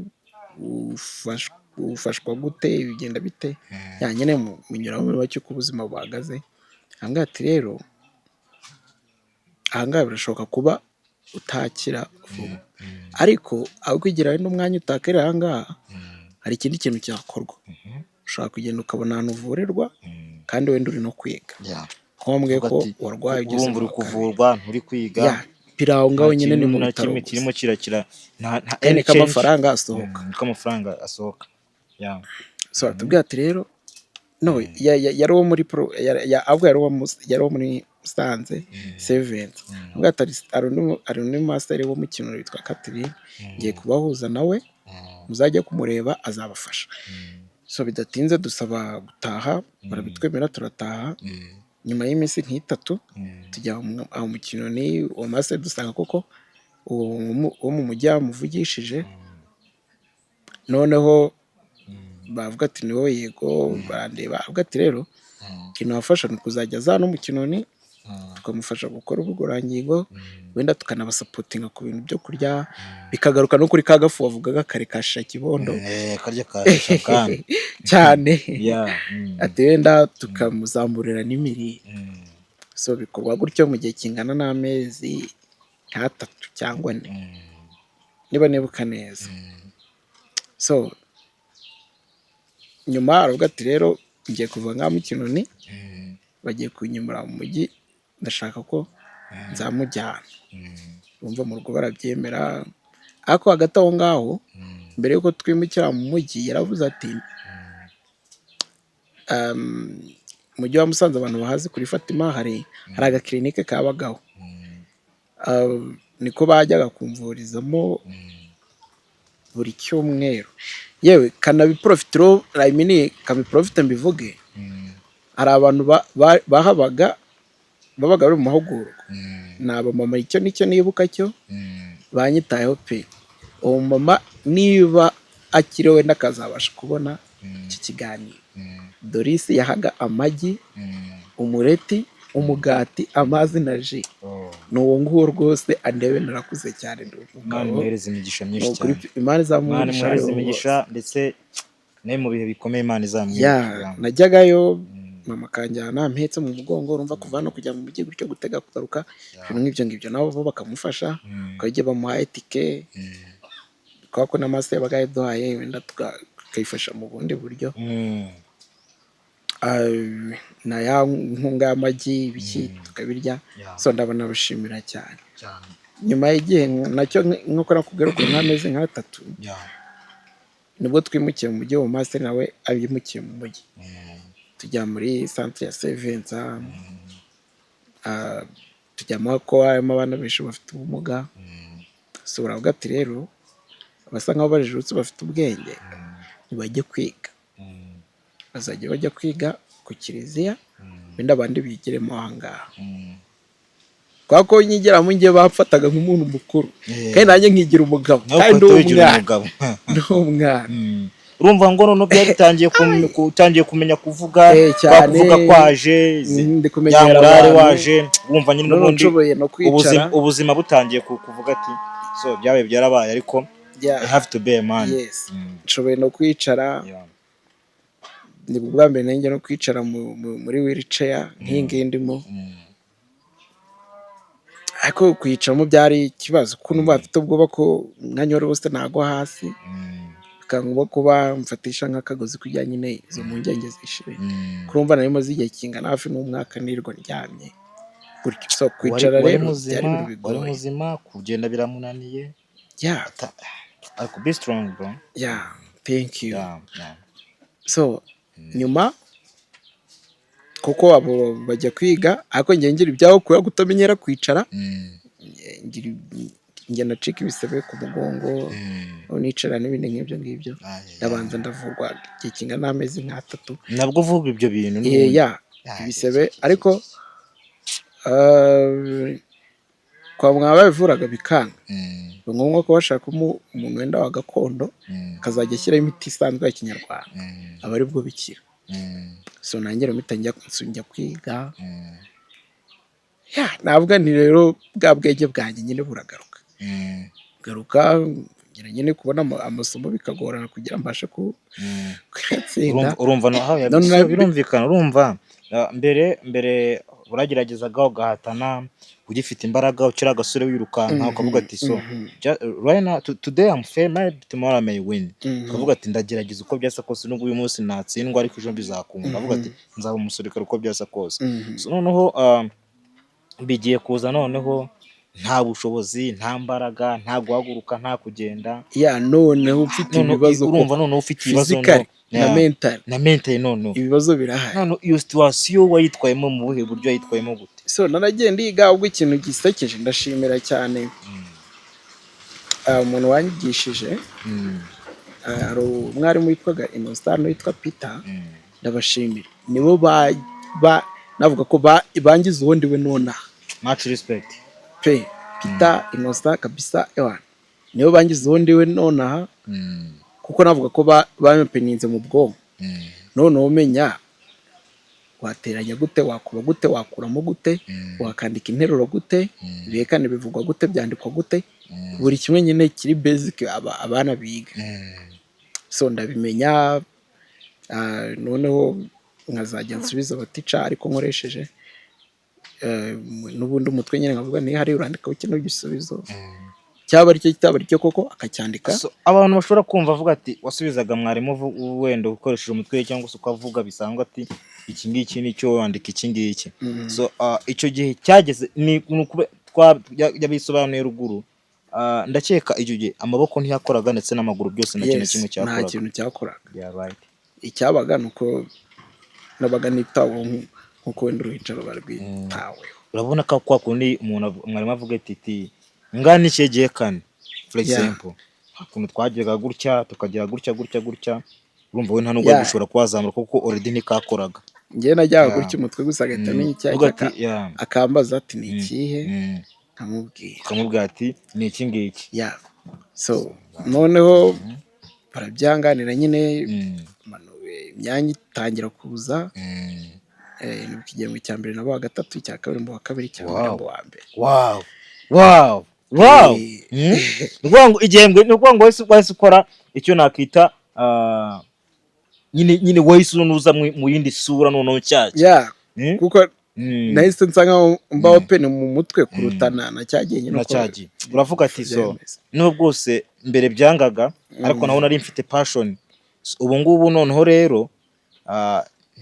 ufashwa gute bigenda bite nyine munyuraho muri make uko ubuzima buhagaze. Ahangaha ati rero ahangaha birashoboka kuba utakira vuba, ariko aho kwigira n'umwanya utakira ahangaha hari ikindi kintu cyakorwa. Ushobora kugenda ukabona ahantu uvurirwa kandi wenda uri no kwiga, nkombwe ko warwaye ugeze uri kuvurwa nturi kwiga, pira aho ngaho nyine ni mu bitaro kirimo kirakira nta k'amafaranga asohoka asohoka. So tubwira ati rero no yari wo muri pro ahubwo yari wo muri Musanze Seventh, ari undi master wo mu kintu witwa Catherine, ngiye kubahuza nawe muzajya kumureba azabafasha. So bidatinze dusaba gutaha, barabitwemera turataha. Nyuma y'iminsi nk'itatu tujya mu Kinoni, uwo master dusanga koko uwo mu mujyi yamuvugishije, noneho bavuga ati ni wowe yego, barandeba bavuga ati rero ikintu wafasha ni kuzajya aza no mu Kinoni tukamufasha gukora ubugororangingo, wenda tukanabasapotinga ku bintu byo kurya, bikagaruka no kuri ka gafu wavugaga kare kasha kibondo karya kasha cyane ati wenda tukamuzamburira n'imirire. So bikorwa gutyo mu gihe kingana n'amezi nk'atatu cyangwa 4 niba nibuka neza. So nyuma aravuga ati rero ngiye kuva ngaha mu Kinoni, bagiye kunyimura mu mujyi, ndashaka ko nzamujyana. Urumva mu rugo barabyemera, ariko hagati aho ngaho mbere yuko twimukira mu mujyi yaravuze ati mujyi wa Musanze abantu bahazi kuri Fatima hari agaklinike kabagaho, niko bajyaga kumvurizamo buri cyumweru. Yewe kanabiprofitiro kabiprofite mbivuge, hari abantu babaga bari mu mahugurwa, ni abamama. Icyo nicyo nibuka cyo banyitayeho pe. Uwo mama niba akiriho wenda akazabasha kubona iki kiganiro, Doris yahaga amagi, umureti, umugati, amazi na ji. Ni uwo nguwo rwose andebe narakuze cyane. Imana imuhereze imigisha myinshi cyane, Imana izamuhereze imigisha, ndetse ne mu bihe bikomeye Imana izamwihera. Najyagayo mama kanjyana mpetse mu mugongo, urumva kuva no kujya mu mujyi gutyo gutega kugaruka, ibintu ngibyo nabo bo bakamufasha, bakajya bamuha etike, ko n'amase yabaga yaduhaye wenda tukayifasha mu bundi buryo. Na ya nkunga y'amagi ibiki tukabirya. So ndabona bashimira cyane. Nyuma y'igihe nacyo nk'uko nakubwira ko nk'amezi nka 3 nibwo twimukiye mu mujyi, wa master nawe abimukiye mu mujyi, tujya muri centre ya Seventh, tujyamo ko harimo abana benshi bafite ubumuga. So baravuga ati rero basa nkaho bajijutse bafite ubwenge ntibajye kwiga, bazajya bajya kwiga ku kiliziya, wenda abandi bigiremo ahangaha. Kwa ko nyigeramo ngiye bafataga nk'umuntu mukuru, kandi nanjye nkigira umugabo, kandi n'umwana. Urumva ngo none byari bitangiye kumenya kuvuga, bakuvuga kwaje yangurare waje, wumva nyine n'ubundi ubuzima butangiye kuvuga ati so byabaye byarabaye, ariko I have to be a man. Yes, nshoboye no kwicara. Ni bwa mbere nanjye no kwicara muri wheelchair nk'ingi ndimo, ariko kwicamo byari ikibazo kuko numva afite ubwoba ko nkanyora bose nagwa hasi, bikangomba kuba mfatisha nk'akagozi kugira nyine izo mpungenge zishire. Kurumva nayo maze igihe kingana hafi n'umwaka nirwo ndyamye gutyo. So kwicara rero byari wari muzima, kugenda biramunaniye. I could be strong, bro. Thank you. So nyuma kuko abo bajya kwiga, ariko njye ngira ibyaho kubera kutamenyera kwicara, njye nacika ibisebe ku mugongo, nicara n'ibindi nk'ibyo ngibyo. Ndabanza ndavurwa igihe kingana n'amezi nka 3. Nabwo uvuga ibyo bintu ibisebe, ariko kwa muganga babivuraga bikanga. Ni ngombwa ko bashaka umuntu wenda wa gakondo akazajya ashyiraho imiti isanzwe ya Kinyarwanda, aba ari bwo bikira. So nanjye mpita njya kwiga. Navuga nti rero bwa bwenge bwanjye nyine buragaruka, ntangira nyine kubona amasomo bikagorana kugira mbashe kuyatsinda. urumva birumvikana, urumva mbere urageragezaga ugahatana ugifite imbaraga, ukiri agasore wirukanka ukavuga ati so right now today I'm fair, tomorrow I may win. Ukavuga ati ndagerageza uko byasa kose, nubwo uyu munsi natsindwa ariko ejo bizakunda. Ukavuga ati nzaba umusirikare uko byasa kose. So noneho bigiye kuza noneho nta bushobozi, nta mbaraga, nta guhaguruka, nta kugenda. Noneho ufite ibibazo, urumva noneho ufite ibibazo na mental noneho ibibazo birahari. Noneho iyo situation wayitwayemo mu buhe buryo yitwayemo gute? So naragiye ndiga, ubwo ikintu gisekeje ndashimira cyane umuntu wanyigishije, hari umwarimu witwaga Innocent witwa Peter, ndabashimira. Nibo navuga ko bangize uwo ndiwe nonaha. Much respect. Peter, Innocent kabisa nibo bangize uwo ndiwe nonaha, kuko navuga ko bamepeninze mu bwonko. None umenya wateranya gute, wakuba gute, wakuramo gute, wakandika interuro gute, ibihekane bivugwa gute, byandikwa gute, buri kimwe nyine kiri basic abana biga. So ndabimenya, noneho nkazajya nsubiza abatica ariko nkoresheje n'ubundi umutwe nyine nkavuga ni hari urandika kino gisubizo cyaba ari cyo kitaba ari cyo koko akacyandika. So abantu bashobora kumva avuga ati wasubizaga mwarimu wenda ukoresheje umutwe cyangwa se ukavuga bisanzwe ati iki ngiki nicyo wandika iki ngiki. So icyo gihe cyageze ni yabisobanuye ruguru, ndakeka icyo gihe amaboko ntiyakoraga ndetse n'amaguru byose nta kintu kimwe cyakoraga. Nta kintu cyakoraga. Yeah, right. Icyabaga nuko nabaga nitaho nkuko wenda uruhicaro barwitaweho. Urabona ko kwa kundi mwarimu avuga ati ngana iki gihe kane, for example hakuntu twageraga gutya tukagira gutya, urumva we nta nubwo gushobora kwazamura kuko already nikakoraga. Ngiye najyaga gutya umutwe gusa agahita amenya icyaha akambaza ati ni ikihe, kamubwira ati ni iki ngiki. So noneho barabyanganira nyine, imyanya itangira kuza, n'ikigembwe cya mbere nabo wa gatatu, icya kabiri mu wa kabiri, cya wa mbere. Wow. Rwango igembwe n'urwango wese ukora icyo nakita nyine wese unuza mu yindi sura noneho cyaje. Kuko nahise nsanga mba open mu mutwe kurutana na cyagiye nyine cyagiye. Uravuga ati so no bwose mbere byangaga ariko naho nari mfite passion. Ubu ngubu noneho rero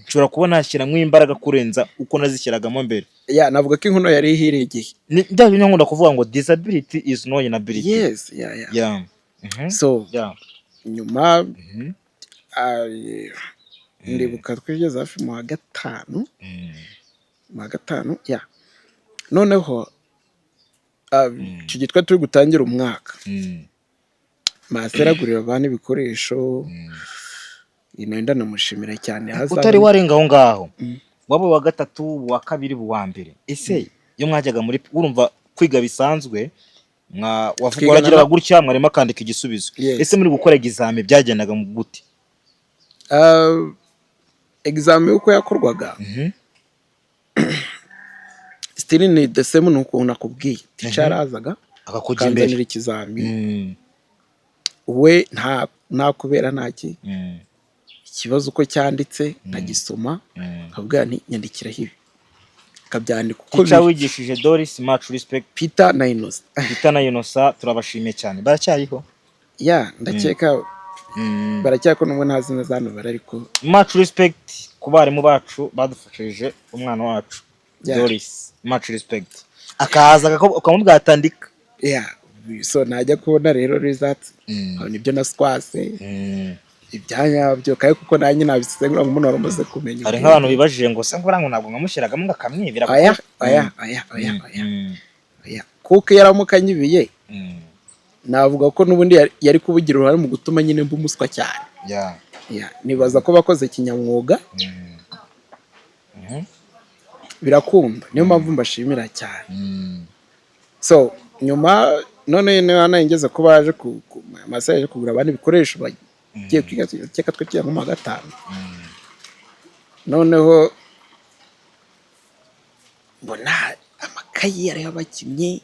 nshobora kubona nashyiramo imbaraga kurenza uko nazishyiragamo mbere. Navuga ko inkono yari ihiriye igihe. Ndabyo nkunda kuvuga ngo disability is no inability. Yes. So nyuma ndibuka twigeze hafi mu wa gatanu. Noneho icyo gitwa turi gutangira umwaka, maseragurira abana ibikoresho, inenda namushimira cyane. Utari warenga aho ngaho waba wa gatatu, wa kabiri, wa mbere, ese iyo mwajyaga muri urumva kwiga bisanzwe wagiraga gutya mwarimo akandika igisubizo, ese muri gukora examen byagendaga mu gute? Examen uko yakorwaga still ni the same nuko nakubwiye. Teacher arazaga akakujya imbere ikizami, we nta kubera ntaki ikibazo uko cyanditse ntagisoma, akabwira nti nyandikira hibi, akabyandika uko Teacher wigishije Doris, much respect. Peter na Innocent turabashimiye cyane. Baracyariho? Ndakeka baracyako nubwo ntazi neza hano ariko much respect ku barimu bacu badufashije umwana wacu Doris, much respect. Akaza ukamubwira atandika. So najya kubona rero results nibyo naswase ibyanyabyo kaye kuko nanjye nabisengura ngo umuntu warumaze kumenya. Hari nk'abantu bibajije ngo se ngura ngo ntabwo ngamushyiragamo ngakamwibira. Kuko yaramukanyibiye, navuga ko nubundi yari kubugira uruhare mu gutuma nyine mbumuswa cyane. Nibaza ko bakoze kinyamwuga, birakunda, niyo mpamvu mbashimira cyane. So nyuma none ngeze ko baje ku masaje kugura abandi bikoresho bagiye kwiga cyeka twe mu gatanu. Noneho mbona amakayi yari abakinnyi,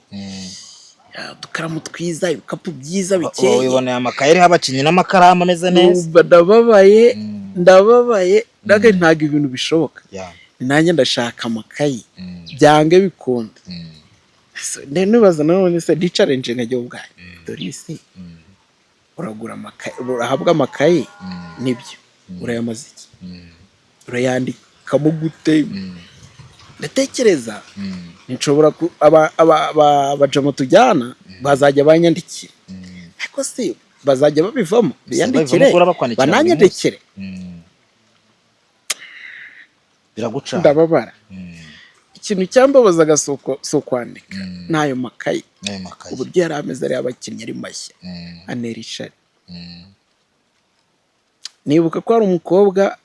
udukaramu twiza, ibikapu byiza bikeye. Wiboneye amakaye ariho abakinnyi n'amakaramu ameze neza. Ndababaye ntabwo ibintu bishoboka. Nanjye ndashaka amakayi byange bikunde. Nibaza nanone se di challenge nkajya ubwayo. Dorisi uragura amakayi, urahabwa amakayi nibyo. Urayamaze iki? Urayandikamo gute? Ndatekereza nshobora abajamo tujyana bazajya banyandikira. Ariko se bazajya babivamo biyandikire bananyandikire. Biraguca. Ndababara. Ikintu cyambabazaga so kwandika nayo makayi. Uburyo yari ameze ari abakinnyi ari mashya. Anera ishari. Nibuka ko ari umukobwa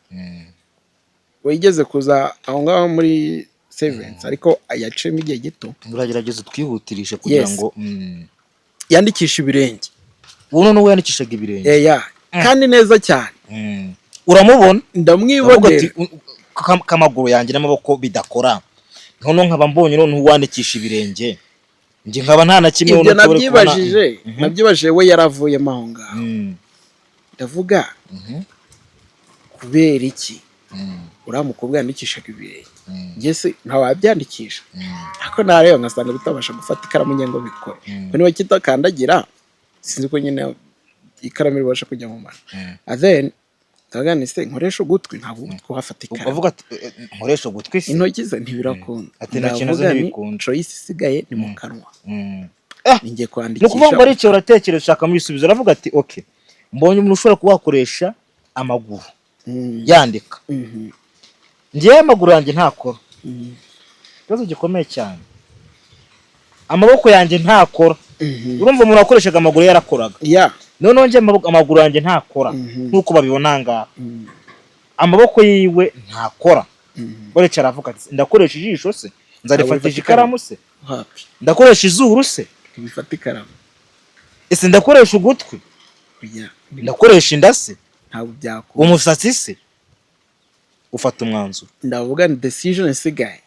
wigeze kuza aho ngaho muri Sevens ariko ayacemo igihe gito. Uragerageza twihutirishe kugira ngo yandikisha ibirenge. Uno no yandikishaga ibirenge. Kandi neza cyane. Uramubona? Ndamwibonera. Kamaguru yanjye n'amaboko bidakora. None nkaba mbonye none uwandikisha ibirenge. Nje nkaba nta na kimwe uno nabyibajije we yaravuyemo aho ngaho. Ndavuga kubera iki uriya mukobwa yandikishaga ibirenge. Ngese ntawabyandikisha. Ariko nareba ngasanga bitabasha gufata ikaramu ngo bikore. Ko niba kitakandagira sinzi ko nyine ikaramu ibasha kujya mu mara. Then Tagani se nkoresha ugutwi ntabwo kuhafata ikaramu. Uvuga ati nkoresha ugutwi se intoki ze ntibirakunda. Ati na kintu zo ntibikunda. Choice isigaye ni mu kanwa. Ningiye kwandikisha. Nukuvuga ngo ari cyo uratekereza ushaka mu bisubizo aravuga ati okay. Mbonye umuntu ushobora kubakoresha amaguru. Yandika. Ngiye amaguru yanjye ntakora. Kibazo gikomeye cyane. Amaboko yanjye ntakora. Urumva umuntu akoreshaga amaguru yarakoraga. None nje amaguru yanjye ntakora nkuko babibona ngaha. Amaboko yiwe ntakora. Borecha aravuga ati ndakoresha ijisho se, nzarifatisha ikaramu se, ndakoresha izuru se, bifata ikaramu. Ese ndakoresha ugutwi, ndakoresha inda se, ntabwo byakora. Umusatsi se, ufata umwanzuro. Ndavuga ni decision isigaye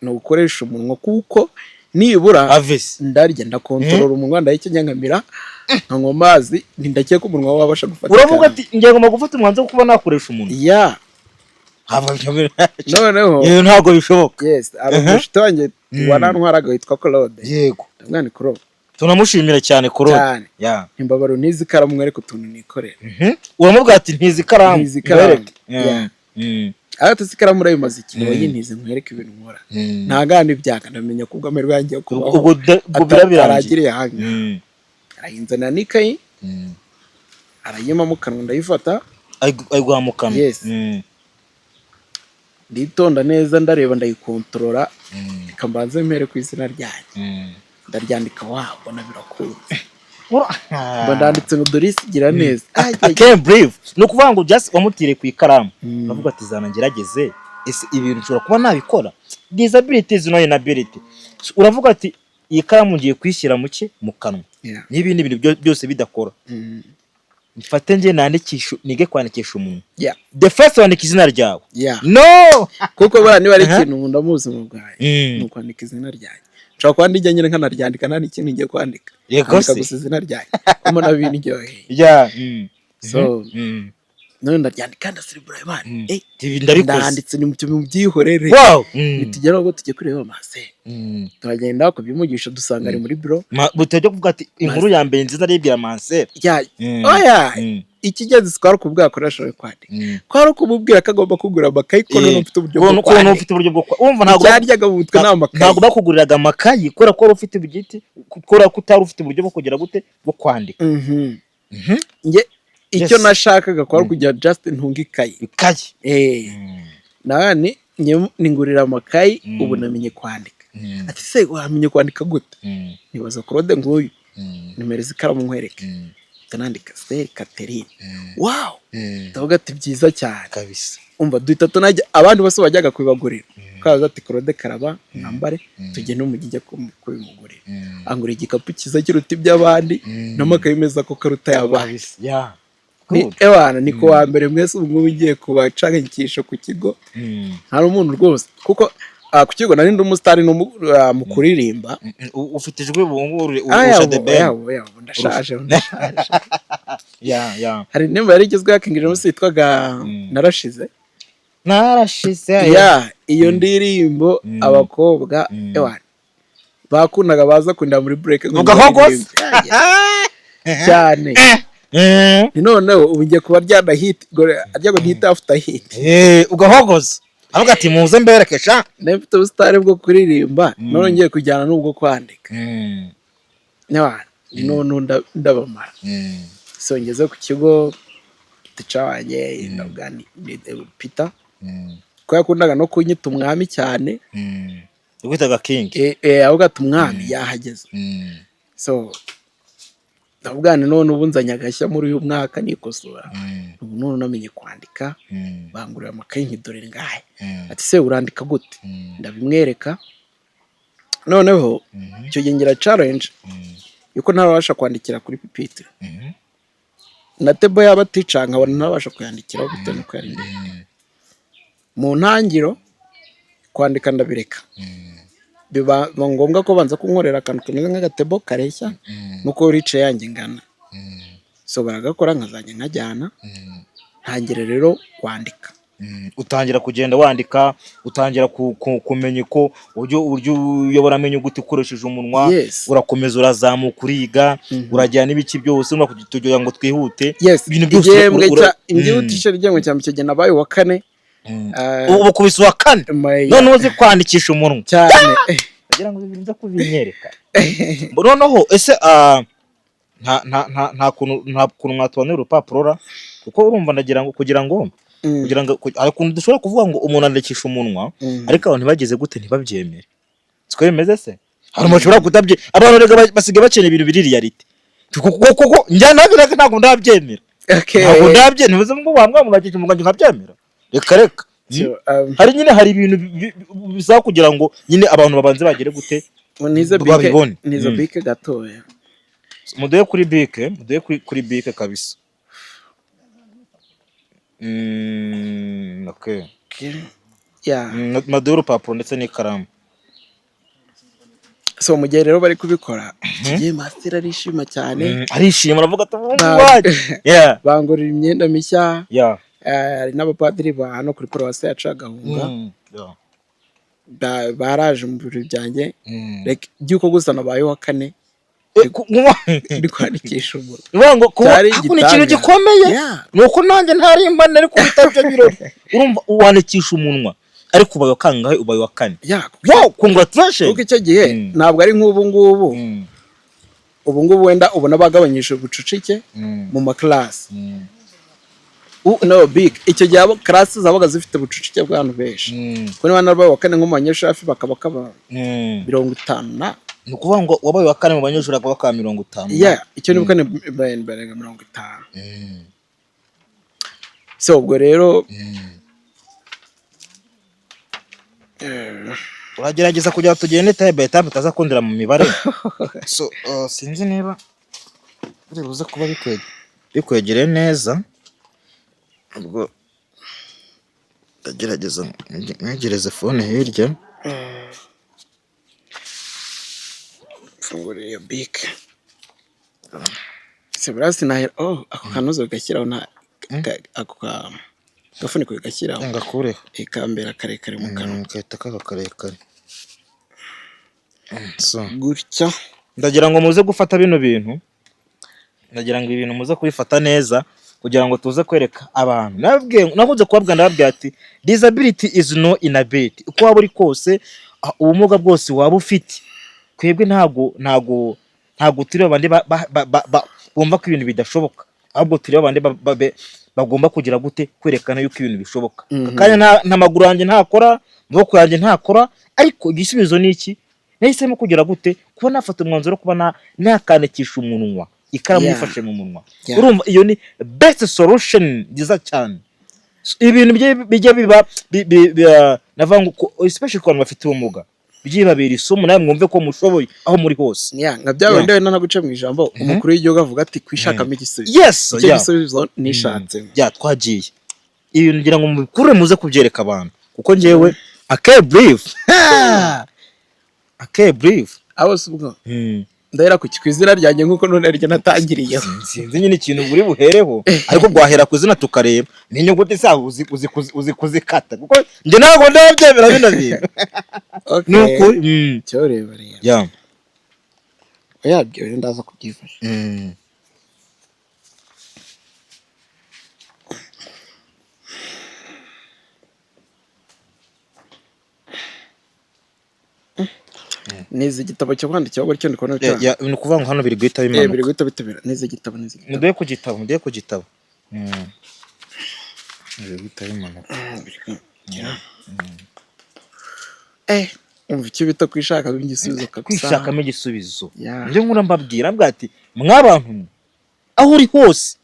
no gukoresha umunwa kuko nibura avesi ndarya ndakontorora umunwa ndayikenyangamira nko mazi ndakeka ko umunwa wabasha gufata. Uravuga ati ngiye ngoma gufata umwanzuro kuba nakoresha umunwa. Noneho ntabwo bishoboka. Umushito wanjye wanantwaraga witwa Claude. Yego ndamwana Claude tunamushimira cyane Claude. Imbabaro nizi karamu mwereka utuntu nikorera. Uramubwira ati ntizi karamu. Ati sikaramu urayo maziki yintize nkwereka ibintu nkora. Ntagana ibyaga ndamenya kubwo amerwa yanjye kuba ubwo aragiriye hangi. Arayinzana nikayi. Arayima mu kanwa ndayifata. Ayiguha mu kanwa. Nditonda neza ndareba ndayikontorora. Ikambanze mpere ku izina ryanjye. Ndaryandika bona birakunze. Bandanditse ngo Dorisi gira neza. I can't breathe. No kuvuga ngo just wamutire ku ikaramu. Bavuga ati zana ngerageze. Ese ibintu ushobora kuba nabikora. Disabilities no inability. Uravuga ati iyi karamu ngiye kwishyira muke mu kanwa. N'ibindi bintu byose bidakora. Mfate nje nandikisha nige kwandikisha umuntu. The first one izina ryawe. No. Kuko bana niba ari ikintu ndamuzi mu bwaye. Nuko kwandika izina ryanjye. Nshaka kwandika nyine nkanaryandika nta n'ikintu ngiye kwandika. Kwandika gusa izina ryanjye. Kuma nabiniryoheye. So none ndaryandika ndasiribura Imana. Ndabikoze. Ndanditse ni mu byihorere. Bitugeraho ngo tujye kureba mase. Turagenda ko bimugisha dusanga ari muri biro. Butajya kuvuga ati inkuru ya mbere nziza aribwira mase. Oya. Ikigezi twari kubwakoresha we kwandika. Kwari kumubwira ko agomba kugura amakayi ko no mfite uburyo bwo kwandika. Ko ufite uburyo bwo umva ntago cyaryaga mu mutwe n'amakayi. Ntago bakuguriraga amakayi kora ko ufite ubugiti kora ko utari ufite uburyo bwo kugira gute bwo kwandika. Nge icyo nashakaga kwari kujya just ntungikayi. Nani ningurira amakayi ubu namenye kwandika. Ati se wamenye kwandika gute? Nibaza Claude nguyu. Nimereza ikaramu nkwereke. Tanandika se Catherine. Wow. Ndavuga ati byiza cyane kabisa. Umva duhita tunajya abandi bose bajyaga kubagurira. Kaza ati Claude karaba nambare tujye no mujye kubimugurira. Angura igikapu kiza kiruta iby'abandi n'amakayi meza ko karuta y'abandi. Ni ewana niko wa mbere mwese ubwo ugiye kubacangikisha ku kigo. Hari umuntu rwose kuko ku kigo nari ndi umusitari mu kuririmba. Ufite ijwi urusha The Ben. Ndashaje. Hari nimba yari igezweho ya King James yitwaga Narashize. Iyo ndirimbo abakobwa bakundaga baza kunda muri break cyane. Noneho ubu ngiye kuba ryana hit arya ngo hit after hit. Ugahogoza avuga ati muze mberekesha nefite ubusitari bwo kuririmba none ngiye kujyana n'ubwo kwandika. None ndabamara. So ngeze ku kigo ticanye ndabwani Peter ko yakundaga no kunyita umwami cyane. Ugwitaga King. Avuga ati umwami yahageze. So ndabwani none ubunzanya gashya muri uyu mwaka nikosora. Ubu none namenye kwandika bangurira amakaye nkidorera ngahe. Ati se urandika gute? Ndabimwereka. Noneho icyo gengira challenge yuko ntabasha kwandikira kuri pupitre. Na tebo yaba tica nkabona ntabasha kuyandikiraho bitewe nuko yari imbere. Mu ntangiro kwandika ndabireka. Biba ngombwa ko banza kunkorera akantu kameze nk'agatebo kareshya nuko rice yanjye ngana. So baragakora nkazanye nkajyana. Ntangire rero kwandika. Utangira kugenda wandika, utangira kumenya ko uryo uyobora amenye gute ukoresheje umunwa, urakomeza urazamuka uriga, urajyana ibiki byose no kugira ngo twihute. Ibintu byose imyihutisha ryango cyane cyo gena bayo wa 4. Ubu kubisa wa 4 none uzi kwandikisha umunwa cyane. Kugira ngo birinze kubinyereka. Noneho ese nta kuntu mwatubonera urupapuro kuko urumva ndagira ngo kugira ngo ariko dushobora kuvuga ngo umuntu andikisha umunwa ariko abantu ntibageze gute ntibabyemere. Siko bimeze se hari umushobora kutabye abantu rega basigaye bakene ibintu biri reality kuko njyana ntabwo ndabyemera. Ntabwo ndabyemera bivuze ngo bamwe mu bagije umuganje nkabyemera. Reka hari nyine hari ibintu bisaba kugira ngo nyine abantu babanze bagere gute nizo bike gatoya. Mudoye kuri bike kabisa. Okay. Maduro papuro ndetse n'ikaramu. So mu gihe rero bari kubikora kigiye master arishima cyane. Arishima aravuga ati bangorira imyenda mishya. Hari n'abapadiri ba hano kuri paruwasi ya Cagahunga. Baraje mu biro byanjye byuko gusa nabaye wa 4 ndi kwandikisha umuntu. Ngo ni ikintu gikomeye nuko nanjye ntarimba nari kubitabye birori. Urumva wandikisha umunwa ariko ubaye kangahe ubaye wa 4. Wow, congratulations. Uko icyo gihe ntabwo ari nk'ubu ngubu. Ubu ngubu wenda ubona bagabanyije ubucucike mu maklasi. No big icyo gihe abo class zabaga zifite bucucike bw'abantu benshi. Kuri bana babaye wa 4 nko mu banyeshafi bakaba 50. Nukuvuga ngo wabaye wa 4 mu banyeshuri akaba 50. Icyo ni bukane barenga 50. So ubwo rero uragerageza kujya tugende taye by taye utazakondera mu mibare. So sinzi niba uze kuba bikwegereye neza. Ubwo ndagerageza ntegereze phone hirya. Fungure iyo big. Sebrasi na ako kanozo gashyiraho na ako gafuniko gashyiraho ngakure ikambera karekare mu kanwa kahita karekare. So gutya ndagira ngo muze gufata bino bintu. Ndagira ngo ibintu muze kubifata neza kugira ngo tuze kwereka abantu. Nakunze kubabwira ndababwira ati disability is no inability. Uko waba uri kose ubumuga bwose waba ufite kwebwe ntago turi abandi bumva ko ibintu bidashoboka ahubwo turi abandi bagomba kugira gute kwerekana yuko ibintu bishoboka. Kandi nta maguru yanjye ntakora maboko yanjye ntakora ariko igisubizo ni iki nahisemo kugira gute kuba nafata umwanzuro kuba nakandikisha umunwa ikaramu yifashe mu munwa. Urumva iyo ni best solution nziza cyane. Ibintu bijya biba navanga especially ku bantu bafite ubumuga byibabira isomo nawe mwumve ko mushoboye aho muri hose. Nka byawe ndewe nanaguca mu ijambo umukuru w'igihugu avuga ati kwishakamo igisubizo. Yes, icyo gisubizo nishatse. Twagiye ibintu ngira ngo mukure muze kubyereka abantu kuko njyewe I can't breathe. I can't breathe. abo si ubwo ndahera ku izina ryanjye nk'uko none ryo natangiriyeho. Sinzi nyine ikintu buri buhereho ariko bwahera ku izina tukareba n'inyuguti zabo uzi kuzikata kuko njye ntabwo ndabyemera bino bintu. Nuko cyo reba rero ya yabyo ndaza kubyifasha. Nize igitabo cyo kwandikira gutyo ndi kubona cyane. Ni ukuvuga ngo hano biri guhita bimanuka. Biri guhita bitebera. Nize igitabo. Mugiye ku gitabo. Biri guhita bimanuka. Umva icyo bita kwishakamo igisubizo kabisa. Kwishakamo igisubizo. Nje nkura mbabwira ati mwabantu aho uri hose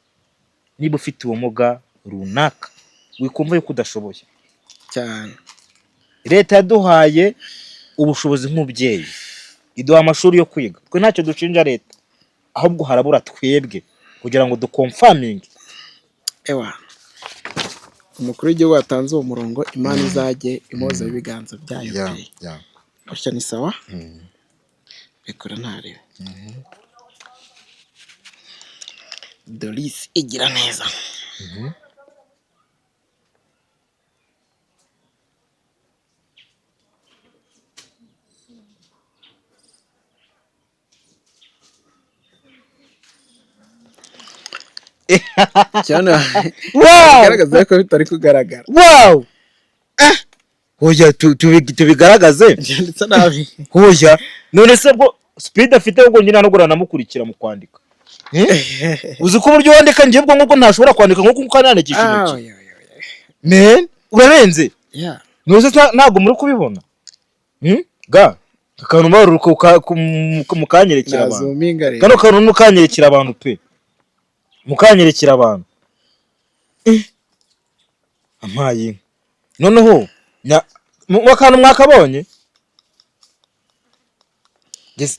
niba ufite ubumuga runaka wikumva yuko udashoboye cyane. Leta yaduhaye ubushobozi nk'ubyeyi iduha amashuri yo kwiga twe ntacyo dushinja leta ahubwo harabura twebwe kugira ngo dukonfaminge umukuru w'igihugu atanze uwo murongo Imana izajye imoza ibiganza byayo. Gutya ni sawa bikora ntarebe. Doris igira neza. cyane bigaragaza ko bitari kugaragara. Hoya tubigaragaze ndetse nabi. Hoya none se bwo speed afite ubwo nyina no gurana mukurikira mu kwandika. Uzi ko buryo wandika ngiye bwo nkuko ntashobora kwandika nkuko ukanandikisha intoki. Men urarenze. Nose ntago muri kubibona. Ga akantu baruruka mu kanyerekera abantu. Kano kantu mukanyerekera abantu pe. Mukanyerekera abantu. Amayi. Noneho wakantu mwakabonye?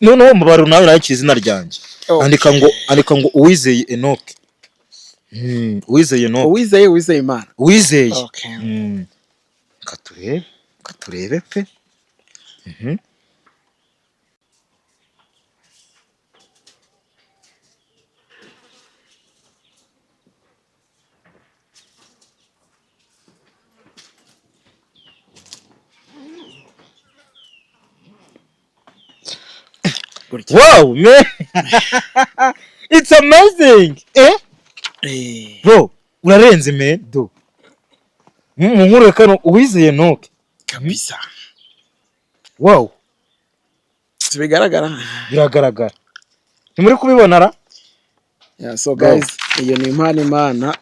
Noneho mubaru nawe nakiza izina ryanjye. Andika ngo Uwizeye Enoch. Uwizeye Enoch. Uwizeye Imana. Uwizeye. Katurebe pe. Wow, man. It's amazing. Bro, urarenze man. Do. Nkuru kano Uwizeye Enoch. Kabisa. Wow. Biragaragara. Ntimuri kubibona ra? So guys, iyo ni impano Imana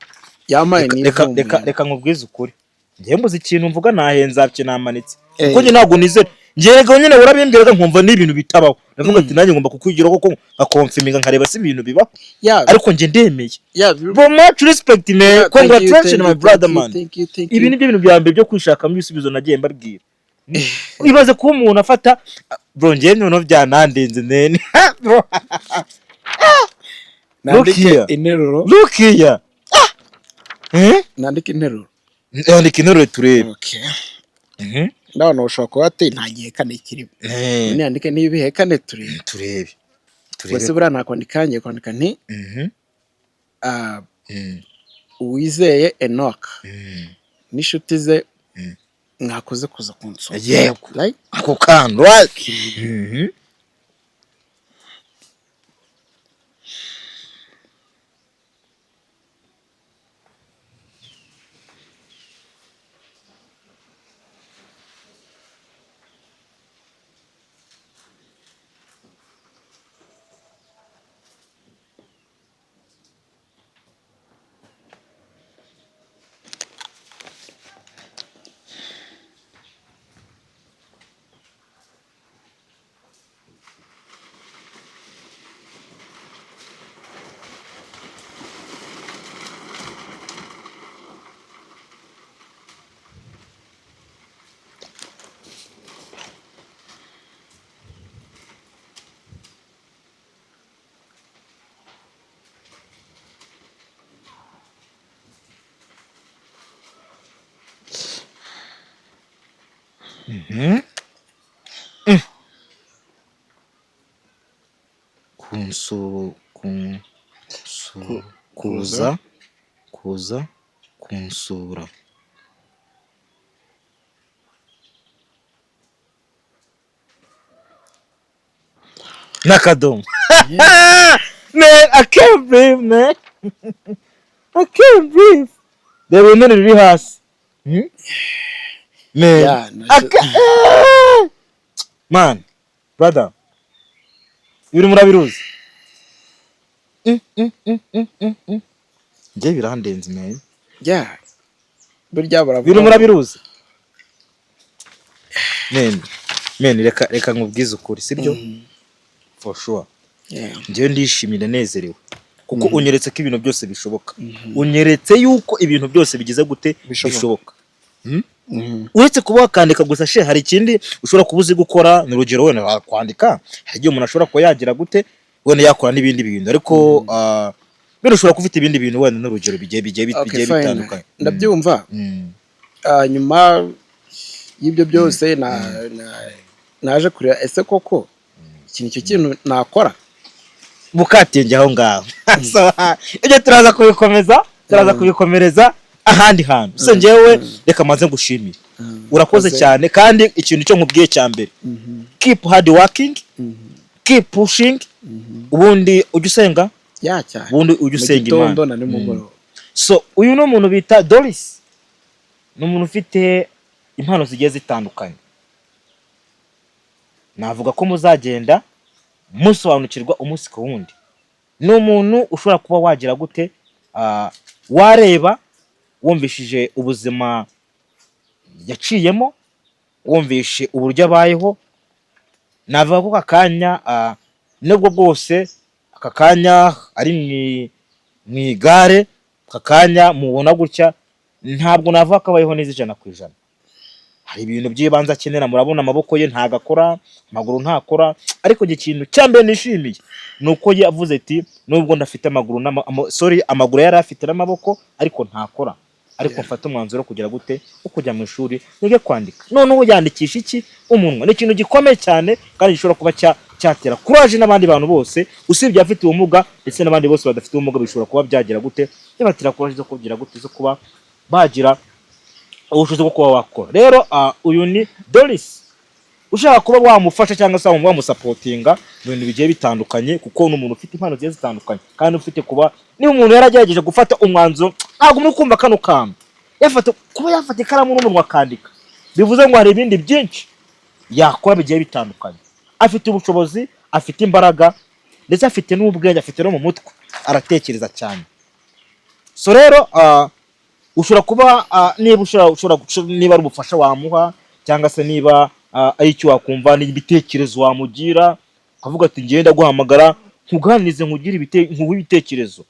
yamaye ni reka nkubwize ukuri. Ngiye mbuze ikintu mvuga nahenza namanitse. Kuko njye ntago nizera. Njyego nyine urabimbwiraga nkumva n'ibintu bitabaho. Navuga ati nanjye ngomba kukwigira koko nkakonfirminga nkareba si ibintu bibaho. Ariko njye ndemeye. But much respect man. Congratulations my brother man. Ibi ni byo bintu bya mbere byo kwishakamo ibisubizo nagiye mbabwira. Ibaze ko umuntu afata bro njye noneho byanandenze nene. Nandike interuro. Look here. Nandike interuro. Nandike interuro turebe. Okay. Ndabona ushobora kuba ati nta gihekane kirimo. Nandike n'ibihekane turebe. Wese bura nakwandika ngiye kwandika nti Uwizeye Enoch n'ishuti ze mwakoze kuza kunsura. Yego. Ako kantu right. Mhm. Kunsu kuza kunsura. N'akadomo. Man, I can't breathe, man. I can't breathe. Reba intebe riri hasi. Man, Yeah, man, brother, ibintu murabiruzi. Njye birandenze, man. Yeah. Burya baravuga. Ibintu murabiruzi. Man, reka nkubwize ukuri, sibyo? For sure. Yeah. Njyewe ndishimye ndanezerewe. Kuko unyeretse ko ibintu byose bishoboka. Unyeretse yuko ibintu byose bigize gute bishoboka. Uretse kuba wakandika gusa she hari ikindi ushobora kuba uzi gukora, ni urugero wenda kwandika, hari igihe umuntu ashobora kuba yagira gute wenda yakora n'ibindi bintu, ariko bino ushobora kufite ibindi bintu wenda n'urugero bigiye bitandukanye. Ndabyumva. Nyuma y'ibyo byose naje kureba ese koko ikintu cyo kintu nakora bukatenge aho ngaho. Ibyo turaza kubikomereza ahandi hantu. So njyewe reka manze ngushimire. Urakoze cyane kandi ikintu cyo nkubwiye cya mbere. Keep hard working. Keep pushing. Ubundi ujye usenga. Ya cyane. Ubundi ujye usenga Imana. So uyu ni umuntu bita Doris. Ni umuntu ufite impano zigiye zitandukanye. Navuga ko muzagenda musobanukirwa umunsi ku wundi. Ni umuntu ushobora kuba wagira gute wareba wumvishije ubuzima yaciyemo, wumvishe uburyo abayeho. Navuga ko akanya nubwo bwose akakanya ari mu igare, akakanya mubona gutya, ntabwo navuga ko abayeho neza 100%. Hari ibintu by'ibanze akenera, murabona amaboko ye ntagakora, amaguru ntakora, ariko ikintu cyambe nishimiye nuko yavuze ati nubwo ndafite amaguru amaguru yari afite n'amaboko ariko ntakora, ariko mfata umwanzuro kugira gute ukujya mu ishuri nige kwandika. Noneho yandikisha iki umunwa. Ni ikintu gikomeye cyane kandi gishobora kuba cyatera courage n'abandi bantu bose usibye afite ubumuga, ndetse n'abandi bose badafite ubumuga bishobora kuba byagira gute yabatira courage zo kugira gute zo kuba bagira ubushobozi bwo kuba wakora. Rero uyu ni Doris. Ushaka kuba wamufasha cyangwa se wamusapotinga mu bintu bigiye bitandukanye, kuko ni umuntu ufite impano zigiye zitandukanye kandi ufite kuba ni umuntu yaragerageje gufata umwanzuro. Ntabwo muri kumva kano kantu yafata ikaramu n'umunwa akandika, bivuze ngo hari ibindi byinshi yakora bigiye bitandukanye. Afite ubushobozi, afite imbaraga, ndetse afite n'ubwenge, afite no mu mutwe, aratekereza cyane. So rero ushobora kuba niba ari ubufasha wamuha, cyangwa se niba ari icyo wakumva n'ibitekerezo wamugira, ukavuga ati ngenda guhamagara nkuganirize nkugira ibitekerezo.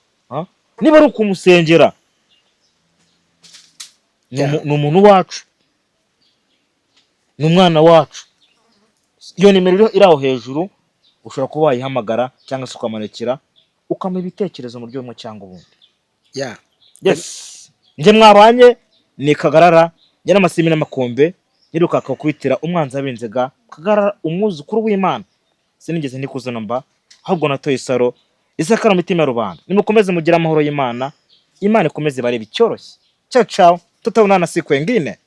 Niba ari ukumusengera, ni umuntu wacu, ni umwana wacu. Iyo nimero iri aho hejuru ushobora kuba wayihamagara cyangwa se ukamanekera ukamuha ibitekerezo mu buryo bumwe cyangwa ubundi. Yes. Nje mwabanye ni Kagarara, njye n'amasimi n'amakombe, niruka kakubitira umwanzi abenze Kagarara umwuzukuru w'Imana. Sinigeze ndikuzana mba, ahubwo natoye saro isakara mu mitima y'Rubanda. Nimukomeze mugira amahoro y'Imana, Imana ikomeze bareba icyoroshye. Ciao ciao, tutabonana siku nyingine.